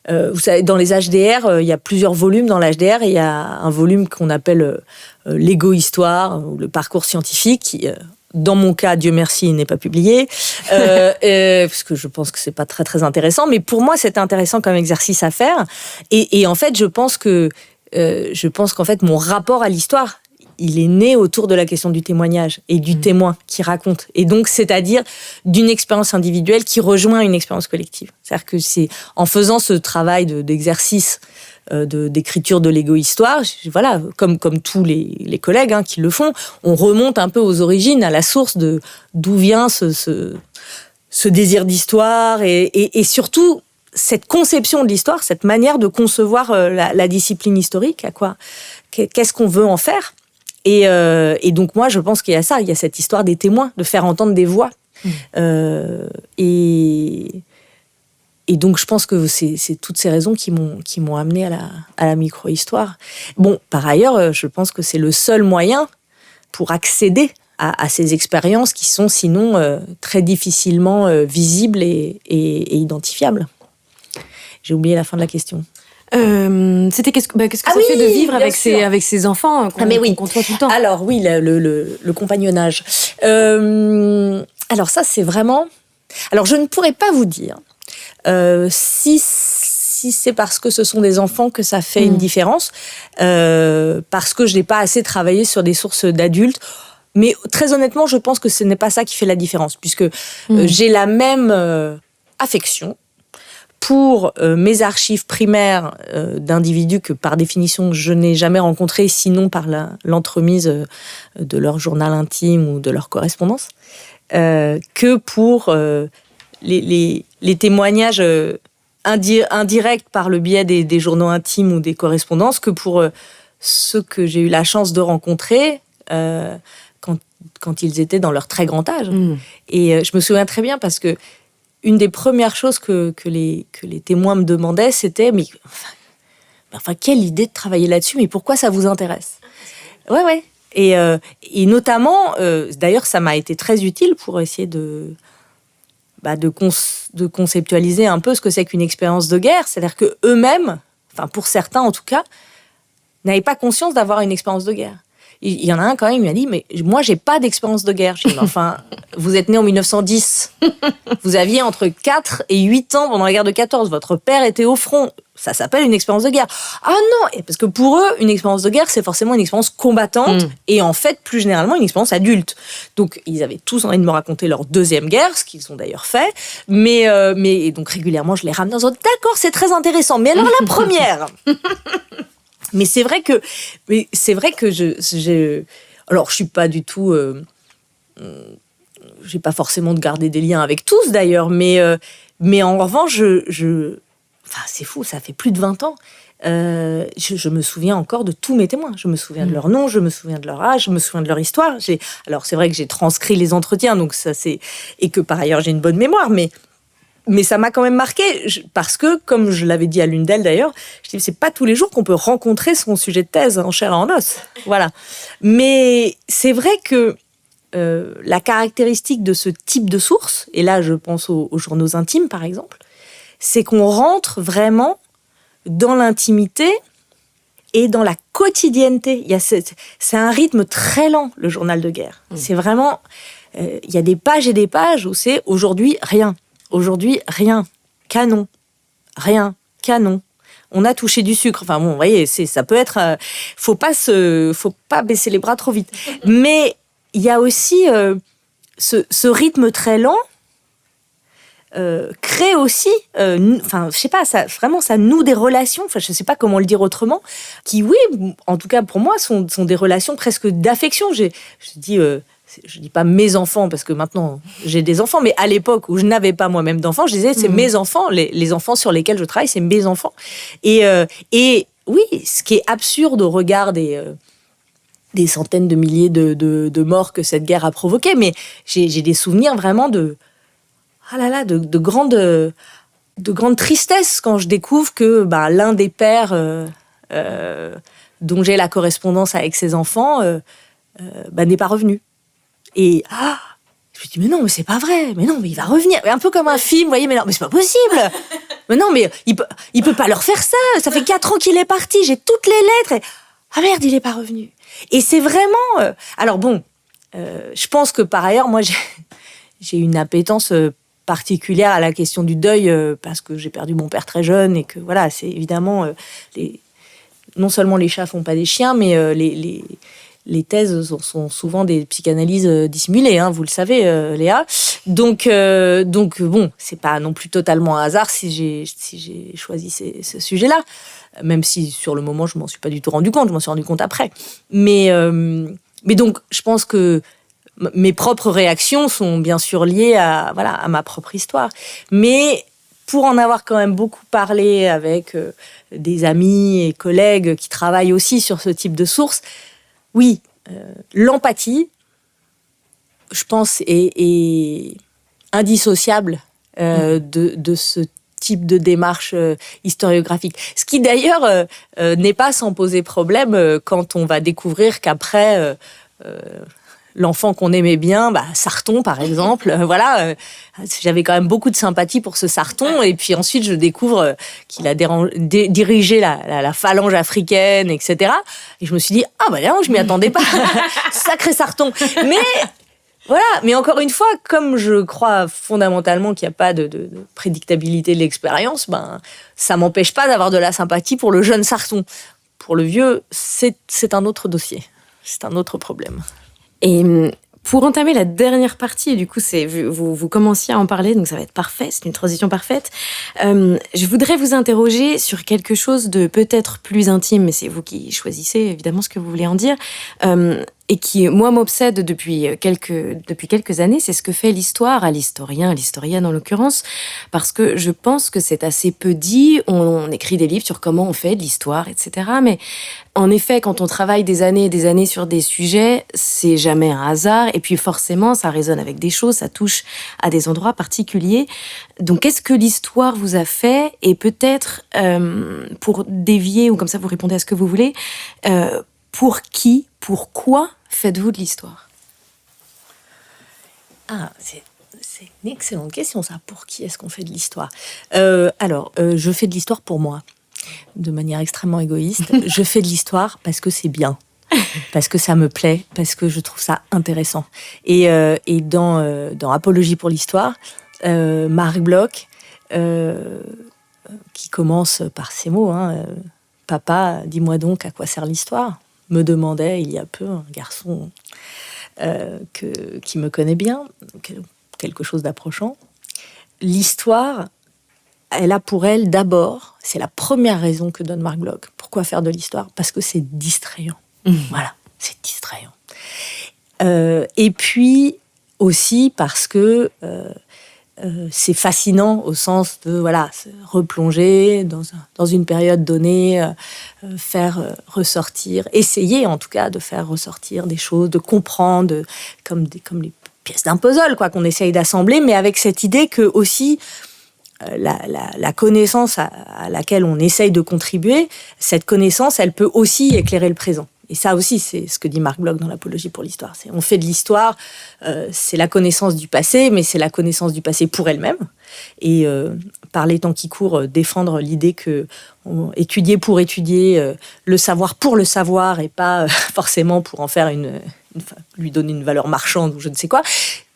vous savez, dans les HDR, il y a plusieurs volumes dans l'HDR, et il y a un volume qu'on appelle l'égo-histoire, ou le parcours scientifique, qui, dans mon cas, Dieu merci, n'est pas publié, parce que je pense que c'est pas très très intéressant, mais pour moi, c'était intéressant comme exercice à faire, et en fait, je pense qu'en fait, mon rapport à l'histoire, il est né autour de la question du témoignage et du témoin qui raconte. Et donc, c'est-à-dire d'une expérience individuelle qui rejoint une expérience collective. C'est-à-dire que c'est en faisant ce travail d'exercice d'écriture de l'égo-histoire, voilà, comme tous les collègues qui le font, on remonte un peu aux origines, à la source d'où vient ce désir d'histoire et surtout cette conception de l'histoire, cette manière de concevoir la discipline historique, qu'est-ce qu'on veut en faire. Et donc, moi, je pense qu'il y a ça, il y a cette histoire des témoins, de faire entendre des voix. Et donc, je pense que c'est toutes ces raisons qui m'ont amené à la micro-histoire. Bon, par ailleurs, je pense que c'est le seul moyen pour accéder à ces expériences qui sont sinon très difficilement visibles et identifiables. J'ai oublié la fin de la question. C'était qu'est-ce que ça fait de vivre avec ces enfants qu'on côtoie tout le temps. Alors oui, le compagnonnage. Alors ça, c'est vraiment... Alors je ne pourrais pas vous dire si c'est parce que ce sont des enfants que ça fait une différence, parce que je n'ai pas assez travaillé sur des sources d'adultes. Mais très honnêtement, je pense que ce n'est pas ça qui fait la différence, puisque j'ai la même affection pour mes archives primaires d'individus que par définition je n'ai jamais rencontrés, sinon par l'entremise de leur journal intime ou de leur correspondance, que pour les témoignages indirects par le biais des journaux intimes ou des correspondances, que pour ceux que j'ai eu la chance de rencontrer quand ils étaient dans leur très grand âge. Et je me souviens très bien parce que une des premières choses que les témoins me demandaient, c'était mais quelle idée de travailler là-dessus, mais pourquoi ça vous intéresse ? Ouais. Et notamment, d'ailleurs, ça m'a été très utile pour essayer de conceptualiser un peu ce que c'est qu'une expérience de guerre. C'est-à-dire que eux-mêmes, enfin pour certains en tout cas, n'avaient pas conscience d'avoir une expérience de guerre. Il y en a un quand même, il m'a dit, mais moi, j'ai pas d'expérience de guerre. J'ai dit, enfin, vous êtes né en 1910. Vous aviez entre 4 et 8 ans pendant la guerre de 14. Votre père était au front. Ça s'appelle une expérience de guerre. Ah non, parce que pour eux, une expérience de guerre, c'est forcément une expérience combattante et en fait, plus généralement, une expérience adulte. Donc, ils avaient tous envie de me raconter leur deuxième guerre, ce qu'ils ont d'ailleurs fait. Mais donc, régulièrement, je les ramenais en disant, d'accord, c'est très intéressant. Mais alors, la première Mais c'est vrai que alors je suis pas du tout j'ai pas forcément de garder des liens avec tous d'ailleurs, mais en revanche enfin c'est fou, ça fait plus de 20 ans. Je me souviens encore de tous mes témoins. Je me souviens de leur nom, je me souviens de leur âge, je me souviens de leur histoire. Alors c'est vrai que j'ai transcrit les entretiens, donc ça et que par ailleurs j'ai une bonne mémoire, mais ça m'a quand même marqué, parce que, comme je l'avais dit à l'une d'elles d'ailleurs, je dis, c'est pas tous les jours qu'on peut rencontrer son sujet de thèse en chair et en os. Voilà. Mais c'est vrai que la caractéristique de ce type de source, et là je pense aux journaux intimes par exemple, c'est qu'on rentre vraiment dans l'intimité et dans la quotidienneté. C'est un rythme très lent, le journal de guerre. C'est vraiment... Il y a des pages et des pages où c'est aujourd'hui rien. Aujourd'hui, rien. Canon. Rien. Canon. On a touché du sucre. Enfin bon, vous voyez, ça peut être... faut pas baisser les bras trop vite. Mais il y a aussi ce rythme très lent crée aussi... je sais pas, ça noue des relations, enfin je sais pas comment le dire autrement, qui, oui, en tout cas pour moi, sont des relations presque d'affection. Je dis pas mes enfants, parce que maintenant j'ai des enfants, mais à l'époque où je n'avais pas moi-même d'enfants, je disais c'est mes enfants, les enfants sur lesquels je travaille, c'est mes enfants. Et oui, ce qui est absurde au regard des centaines de milliers de morts que cette guerre a provoqué, mais j'ai des souvenirs vraiment de grande tristesse quand je découvre que l'un des pères dont j'ai la correspondance avec ses enfants n'est pas revenu. Et je me dis, mais non, mais c'est pas vrai. Mais non, mais il va revenir. Un peu comme un film, vous voyez, mais non, mais c'est pas possible. Mais non, mais il peut pas leur faire ça. Ça fait 4 ans qu'il est parti. J'ai toutes les lettres. Ah merde, il est pas revenu. Et c'est vraiment... alors bon, je pense que par ailleurs, moi, j'ai une appétence particulière à la question du deuil parce que j'ai perdu mon père très jeune et que voilà, c'est évidemment... non seulement les chats font pas des chiens, mais les thèses sont souvent des psychanalyses dissimulées, hein, vous le savez, Léa. Donc bon, c'est pas non plus totalement un hasard si j'ai choisi ce sujet-là, même si sur le moment je m'en suis pas du tout rendu compte, je m'en suis rendu compte après. Mais donc je pense que mes propres réactions sont bien sûr liées à ma propre histoire. Mais pour en avoir quand même beaucoup parlé avec des amis et collègues qui travaillent aussi sur ce type de sources, oui, l'empathie, je pense, est indissociable de ce type de démarche historiographique. Ce qui d'ailleurs n'est pas sans poser problème quand on va découvrir qu'après l'enfant qu'on aimait bien, Sarton par exemple, j'avais quand même beaucoup de sympathie pour ce Sarton, et puis ensuite je découvre qu'il a dirigé la phalange africaine, etc. Et je me suis dit, non, je m'y attendais pas, sacré Sarton. Mais voilà, mais encore une fois, comme je crois fondamentalement qu'il n'y a pas de prédictabilité de l'expérience, ça m'empêche pas d'avoir de la sympathie pour le jeune Sarton. Pour le vieux, c'est un autre dossier, c'est un autre problème. Et Pour entamer la dernière partie, et du coup, vous commenciez à en parler, donc ça va être parfait, c'est une transition parfaite. Je voudrais vous interroger sur quelque chose de peut-être plus intime, mais c'est vous qui choisissez évidemment ce que vous voulez en dire, et qui, moi, m'obsède depuis quelques années, c'est ce que fait l'histoire, à l'historien, à l'historienne en l'occurrence, parce que je pense que c'est assez peu dit, on écrit des livres sur comment on fait de l'histoire, etc., mais en effet, quand on travaille des années et des années sur des sujets, c'est jamais un hasard. Et puis forcément, ça résonne avec des choses, ça touche à des endroits particuliers. Donc, qu'est-ce que l'histoire vous a fait ? Et peut-être, pour dévier, ou comme ça vous répondez à ce que vous voulez, pour qui, pourquoi faites-vous de l'histoire ? Ah, c'est une excellente question, ça. Pour qui est-ce qu'on fait de l'histoire ? Je fais de l'histoire pour moi. De manière extrêmement égoïste, je fais de l'histoire parce que c'est bien, parce que ça me plaît, parce que je trouve ça intéressant. Et dans Apologie pour l'histoire, Marc Bloch, qui commence par ces mots, Papa, dis-moi donc à quoi sert l'histoire ? Me demandait il y a peu un garçon qui me connaît bien, quelque chose d'approchant. L'histoire, elle a pour elle d'abord, c'est la première raison que donne Marc Bloch. Pourquoi faire de l'histoire ? Parce que c'est distrayant. Voilà, c'est distrayant. Et puis aussi parce que c'est fascinant au sens de se replonger dans une période donnée, faire ressortir, essayer en tout cas de faire ressortir des choses, de comprendre comme les pièces d'un puzzle qu'on essaye d'assembler, mais avec cette idée que aussi la connaissance à laquelle on essaye de contribuer, cette connaissance, elle peut aussi éclairer le présent. Et ça aussi, c'est ce que dit Marc Bloch dans l'Apologie pour l'histoire. On fait de l'histoire, c'est la connaissance du passé, mais c'est la connaissance du passé pour elle-même. Et par les temps qui courent, défendre l'idée que étudier pour étudier, le savoir pour le savoir, et pas forcément pour en faire lui donner une valeur marchande ou je ne sais quoi.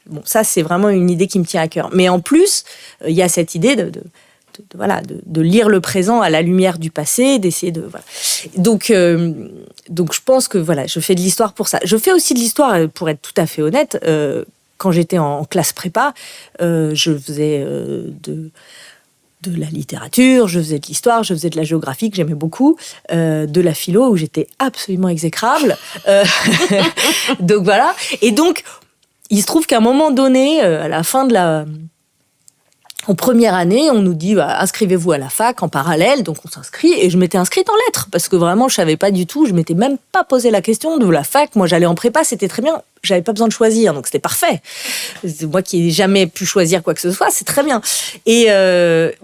Bon, ça, c'est vraiment une idée qui me tient à cœur. Mais en plus, il y a cette idée de lire le présent à la lumière du passé, d'essayer de... Voilà. Donc, je pense que je fais de l'histoire pour ça. Je fais aussi de l'histoire, pour être tout à fait honnête, quand j'étais en classe prépa, je faisais de la littérature, je faisais de l'histoire, je faisais de la géographie que j'aimais beaucoup, de la philo où j'étais absolument exécrable. Donc voilà. Et donc, il se trouve qu'à un moment donné, à la fin en première année, on nous dit inscrivez-vous à la fac en parallèle, donc on s'inscrit, et je m'étais inscrite en lettres, parce que vraiment je savais pas du tout, je m'étais même pas posé la question de la fac. Moi j'allais en prépa, c'était très bien, j'avais pas besoin de choisir, donc c'était parfait. Moi qui n'ai jamais pu choisir quoi que ce soit, c'est très bien. Et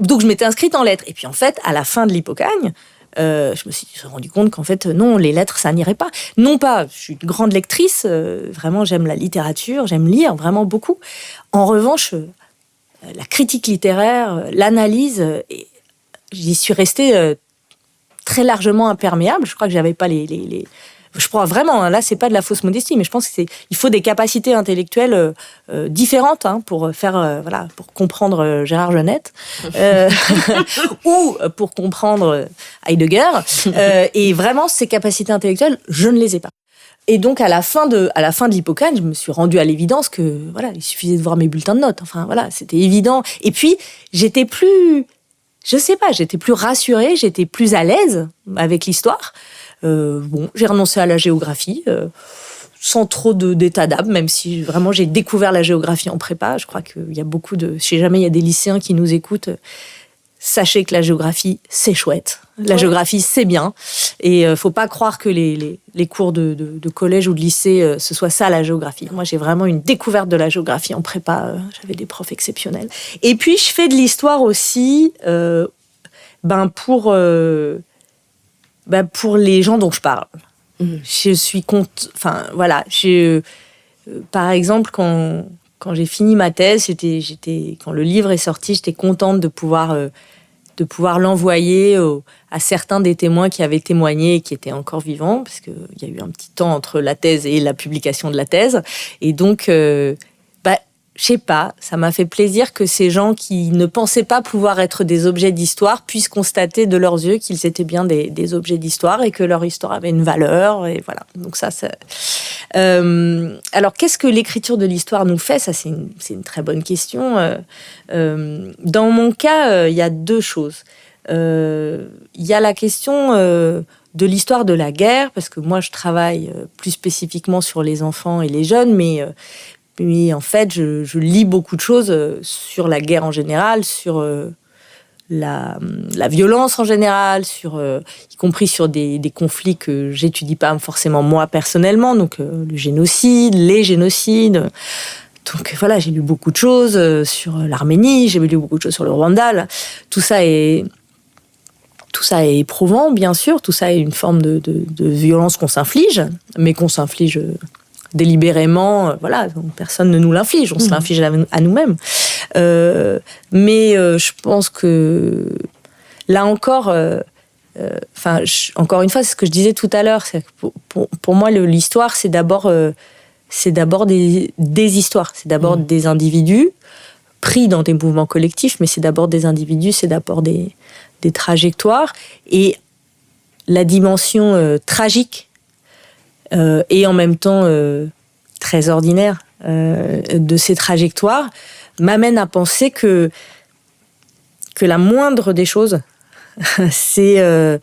donc je m'étais inscrite en lettres, et puis en fait, à la fin de l'Hippocagne, je me suis rendu compte qu'en fait, non, les lettres, ça n'irait pas. Non pas, je suis une grande lectrice, vraiment j'aime la littérature, j'aime lire vraiment beaucoup. En revanche, la critique littéraire, l'analyse, j'y suis restée très largement imperméable. Je crois que j'avais pas je crois vraiment, là, c'est pas de la fausse modestie, mais je pense qu'il faut des capacités intellectuelles différentes pour faire, pour comprendre Gérard Genette ou pour comprendre Heidegger. Et vraiment, ces capacités intellectuelles, je ne les ai pas. Et donc, à la fin de l'Hippocagne, je me suis rendue à l'évidence que, il suffisait de voir mes bulletins de notes. Enfin, c'était évident. Et puis, j'étais plus rassurée, j'étais plus à l'aise avec l'histoire. J'ai renoncé à la géographie, sans trop d'état d'âme, même si vraiment j'ai découvert la géographie en prépa. Je crois qu'il y a je sais jamais, il y a des lycéens qui nous écoutent. Sachez que la géographie, c'est chouette. La géographie, c'est bien. Et faut pas croire que les cours de collège ou de lycée, ce soit ça, la géographie. Moi, j'ai vraiment une découverte de la géographie en prépa. J'avais des profs exceptionnels. Et puis, je fais de l'histoire aussi pour les gens dont je parle. Je suis par exemple, quand j'ai fini ma thèse, quand le livre est sorti, j'étais contente de pouvoir l'envoyer à certains des témoins qui avaient témoigné et qui étaient encore vivants, parce qu'il y a eu un petit temps entre la thèse et la publication de la thèse. Et donc, je sais pas, ça m'a fait plaisir que ces gens qui ne pensaient pas pouvoir être des objets d'histoire puissent constater de leurs yeux qu'ils étaient bien des objets d'histoire et que leur histoire avait une valeur. Et voilà. Donc ça Alors, qu'est-ce que l'écriture de l'histoire nous fait ? Ça, c'est une très bonne question. Dans mon cas, il y a deux choses. Il y a la question de l'histoire de la guerre, parce que moi, je travaille plus spécifiquement sur les enfants et les jeunes, mais en fait, je lis beaucoup de choses sur la guerre en général, sur la violence en général, y compris sur des conflits que j'étudie pas forcément moi personnellement, donc le génocide, les génocides. Donc voilà, j'ai lu beaucoup de choses sur l'Arménie, j'ai lu beaucoup de choses sur le Rwanda. Tout ça est éprouvant, bien sûr. Tout ça est une forme de violence qu'on s'inflige, mais qu'on s'inflige délibérément. Voilà, personne ne nous l'inflige, on se l'inflige à nous-mêmes. Mais je pense que là encore, encore une fois, c'est ce que je disais tout à l'heure. C'est que pour moi, l'histoire, c'est d'abord des histoires, c'est d'abord des individus pris dans des mouvements collectifs, mais c'est d'abord des individus, c'est d'abord des trajectoires, et la dimension tragique et en même temps très ordinaire de ces trajectoires m'amène à penser que la moindre des choses, c'est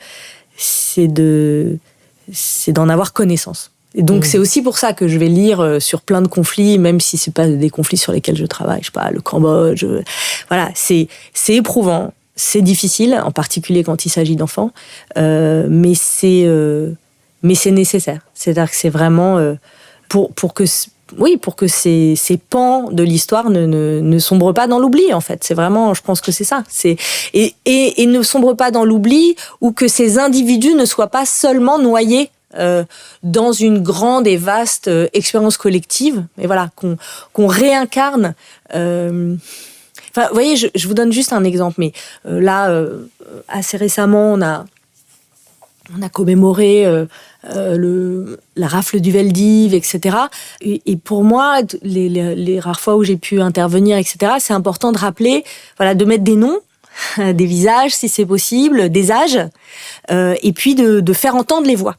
d'en avoir connaissance. Et donc, c'est aussi pour ça que je vais lire sur plein de conflits, même si c'est pas des conflits sur lesquels je travaille, je sais pas, le Cambodge. Voilà, c'est éprouvant, c'est difficile, en particulier quand il s'agit d'enfants, mais c'est nécessaire. C'est-à-dire que c'est vraiment pour que ces pans de l'histoire ne sombrent pas dans l'oubli, en fait. C'est vraiment, je pense que c'est ça. Et ne sombrent pas dans l'oubli, ou que ces individus ne soient pas seulement noyés dans une grande et vaste expérience collective, mais voilà, qu'on réincarne. Vous voyez, je vous donne juste un exemple, mais là, assez récemment, on a commémoré la rafle du Veldiv, etc. Et pour moi, les rares fois où j'ai pu intervenir, etc., c'est important de rappeler, voilà, de mettre des noms, des visages, si c'est possible, des âges, et puis de faire entendre les voix.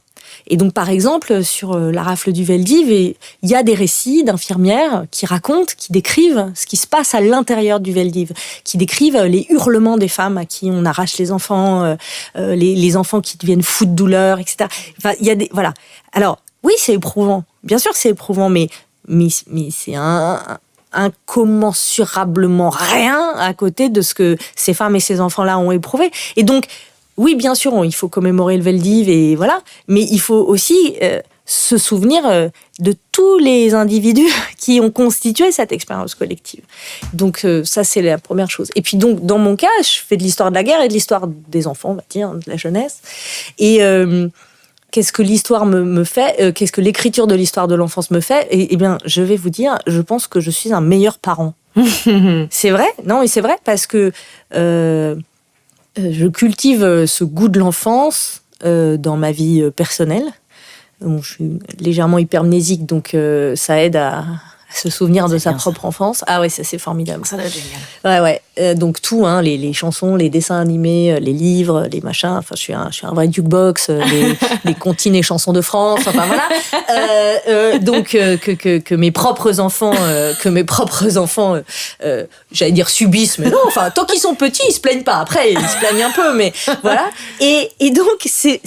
Et donc, par exemple, sur la rafle du Veldiv, il y a des récits d'infirmières qui racontent, qui décrivent ce qui se passe à l'intérieur du Veldiv, qui décrivent les hurlements des femmes à qui on arrache les enfants, les enfants qui deviennent fous de douleur, etc. Enfin, il y a voilà. Alors, oui, c'est éprouvant. Bien sûr que c'est éprouvant, mais c'est incommensurablement rien à côté de ce que ces femmes et ces enfants-là ont éprouvé. Et donc, oui, bien sûr, il faut commémorer le Veldiv, et voilà, mais il faut aussi se souvenir de tous les individus qui ont constitué cette expérience collective. Donc ça, c'est la première chose. Et puis donc, dans mon cas, je fais de l'histoire de la guerre et de l'histoire des enfants, on va dire, de la jeunesse. Et qu'est-ce que l'histoire me fait, qu'est-ce que l'écriture de l'histoire de l'enfance me fait ? Eh bien, je vais vous dire, je pense que je suis un meilleur parent. C'est vrai ? Non, mais c'est vrai, parce que je cultive ce goût de l'enfance dans ma vie personnelle. Bon, je suis légèrement hypermnésique, donc ça aide à se souvenir de sa propre enfance. Ah ouais, ça c'est formidable. Ça doit être génial. Ouais. Donc tout, hein, les chansons, les dessins animés, les livres, les machins. Enfin, je suis un vrai jukebox, les comptines et chansons de France. Enfin voilà. Donc que mes propres enfants, j'allais dire subissent, mais non. Enfin, tant qu'ils sont petits, ils se plaignent pas. Après, ils se plaignent un peu, mais voilà. Et donc c'est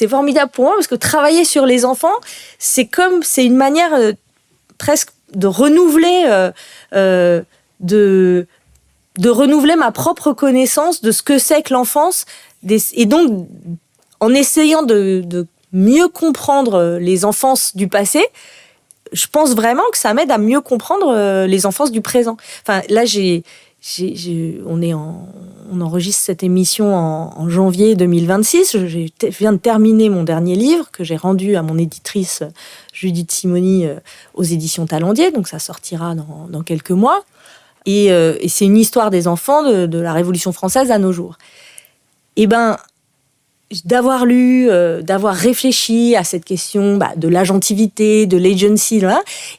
formidable pour moi, parce que travailler sur les enfants, c'est une manière presque de renouveler de renouveler ma propre connaissance de ce que c'est que l'enfance, et donc en essayant de mieux comprendre les enfances du passé, je pense vraiment que ça m'aide à mieux comprendre les enfances du présent. Enfin, là, on enregistre cette émission en janvier 2026. Je viens de terminer mon dernier livre que j'ai rendu à mon éditrice Judith Simoni aux éditions Talendier, donc ça sortira dans quelques mois. Et c'est une histoire des enfants de la Révolution française à nos jours. Et ben, d'avoir lu, d'avoir réfléchi à cette question de l'agentivité, de l'agency,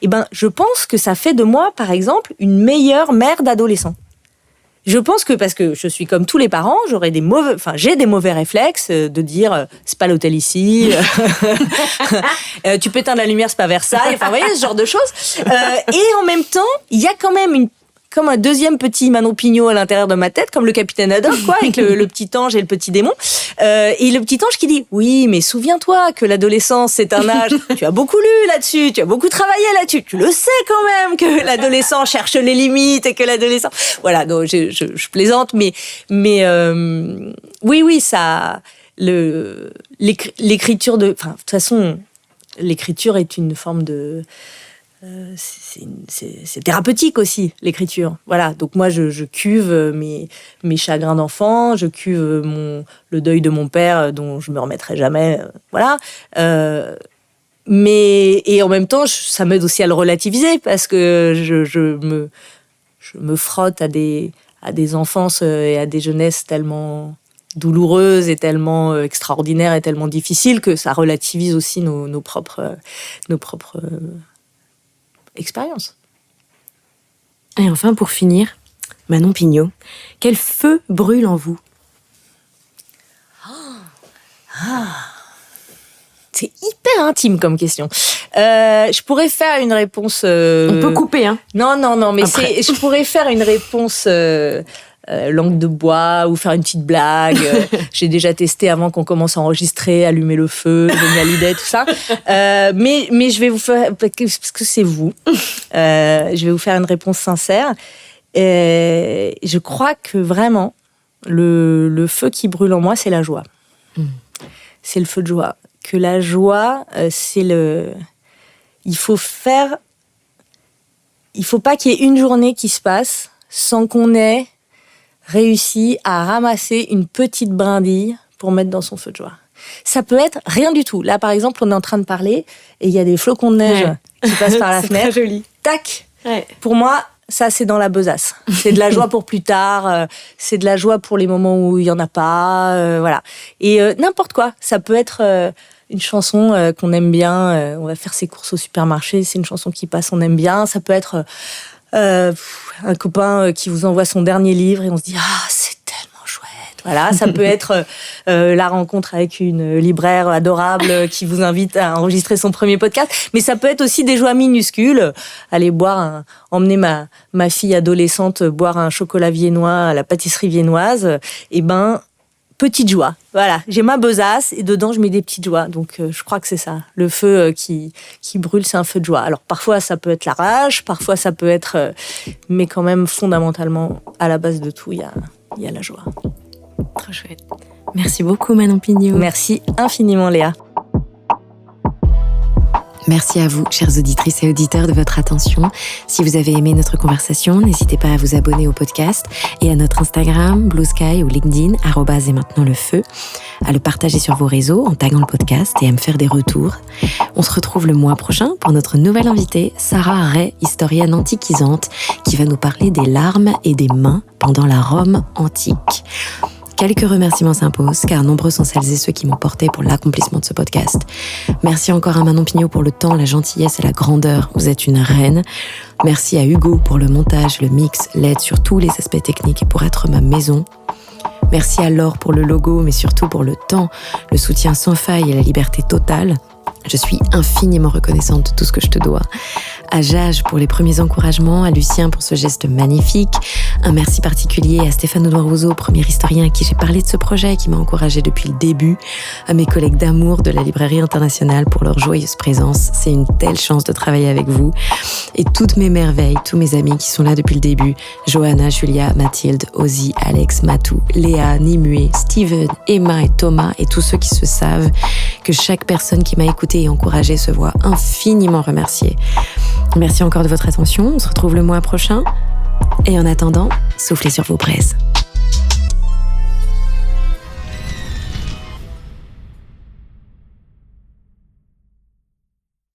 et ben, je pense que ça fait de moi, par exemple, une meilleure mère d'adolescent. Je pense que parce que je suis comme tous les parents, j'ai des mauvais réflexes de dire c'est pas l'hôtel ici, tu peux éteindre la lumière, c'est pas Versailles, enfin vous voyez ce genre de choses. Et en même temps, il y a quand même comme un deuxième petit Manon Pignot à l'intérieur de ma tête, comme le capitaine Haddock, quoi, avec le petit ange et le petit démon. Et le petit ange qui dit, oui, mais souviens-toi que l'adolescence, c'est un âge, tu as beaucoup lu là-dessus, tu as beaucoup travaillé là-dessus, tu le sais quand même que l'adolescent cherche les limites et que l'adolescent... Voilà, donc je plaisante, mais oui, ça... L'écriture de... Enfin, de toute façon, l'écriture est une forme de... c'est thérapeutique aussi, l'écriture. Voilà, donc moi je cuve mes chagrins d'enfant, je cuve le deuil de mon père dont je me remettrai jamais. Voilà. Et en même temps, ça m'aide aussi à le relativiser parce que je me frotte à des enfances et à des jeunesses tellement douloureuses et tellement extraordinaires et tellement difficiles que ça relativise aussi nos propres expérience. Et enfin, pour finir, Manon Pignot, quel feu brûle en vous ? C'est hyper intime comme question. Je pourrais faire une réponse... On peut couper, hein ? Non, mais je pourrais faire une réponse... langue de bois ou faire une petite blague. J'ai déjà testé avant qu'on commence à enregistrer, allumer le feu, donner l'idée, tout ça. Mais je vais vous faire, parce que c'est vous, je vais vous faire une réponse sincère. Je crois que vraiment, le feu qui brûle en moi, c'est la joie. C'est le feu de joie. Que la joie, il faut pas qu'il y ait une journée qui se passe sans qu'on ait réussi à ramasser une petite brindille pour mettre dans son feu de joie. Ça peut être rien du tout. Là, par exemple, on est en train de parler et il y a des flocons de neige qui passent par la fenêtre. C'est très joli. Tac. Ouais. Pour moi, ça, c'est dans la besace. C'est de la joie pour plus tard. C'est de la joie pour les moments où il y en a pas. Voilà. Et n'importe quoi. Ça peut être une chanson qu'on aime bien. On va faire ses courses au supermarché. C'est une chanson qui passe, on aime bien. Ça peut être un copain qui vous envoie son dernier livre et on se dit c'est tellement chouette. Voilà, ça peut être la rencontre avec une libraire adorable qui vous invite à enregistrer son premier podcast, mais ça peut être aussi des joies minuscules. Aller emmener ma fille adolescente boire un chocolat viennois à la pâtisserie viennoise. Petite joie. Voilà, j'ai ma besace et dedans je mets des petites joies. Donc je crois que c'est ça. Le feu qui brûle, c'est un feu de joie. Alors parfois ça peut être la rage, parfois ça peut être... mais quand même fondamentalement, à la base de tout, il y a la joie. Trop chouette. Merci beaucoup Manon Pignot. Merci infiniment Léa. Merci à vous, chères auditrices et auditeurs, de votre attention. Si vous avez aimé notre conversation, n'hésitez pas à vous abonner au podcast et à notre Instagram, Blue Sky ou LinkedIn, @et maintenant le feu, à le partager sur vos réseaux en taguant le podcast et à me faire des retours. On se retrouve le mois prochain pour notre nouvelle invitée, Sarah Ray, historienne antiquisante, qui va nous parler des larmes et des mains pendant la Rome antique. Quelques remerciements s'imposent, car nombreux sont celles et ceux qui m'ont porté pour l'accomplissement de ce podcast. Merci encore à Manon Pignot pour le temps, la gentillesse et la grandeur. Vous êtes une reine. Merci à Hugo pour le montage, le mix, l'aide sur tous les aspects techniques et pour être ma maison. Merci à Laure pour le logo, mais surtout pour le temps, le soutien sans faille et la liberté totale. Je suis infiniment reconnaissante de tout ce que je te dois. À Jage pour les premiers encouragements, à Lucien pour ce geste magnifique. Un merci particulier à Stéphane Audouin-Rousseau, premier historien à qui j'ai parlé de ce projet et qui m'a encouragée depuis le début. À mes collègues d'amour de la Librairie Internationale pour leur joyeuse présence. C'est une telle chance de travailler avec vous. Et toutes mes merveilles, tous mes amis qui sont là depuis le début. Johanna, Julia, Mathilde, Ozzy, Alex, Matou, Léa, Nimue, Steven, Emma et Thomas et tous ceux qui se savent que chaque personne qui m'a écouté et encouragé se voit infiniment remerciée. Merci encore de votre attention, on se retrouve le mois prochain. Et en attendant, soufflez sur vos braises.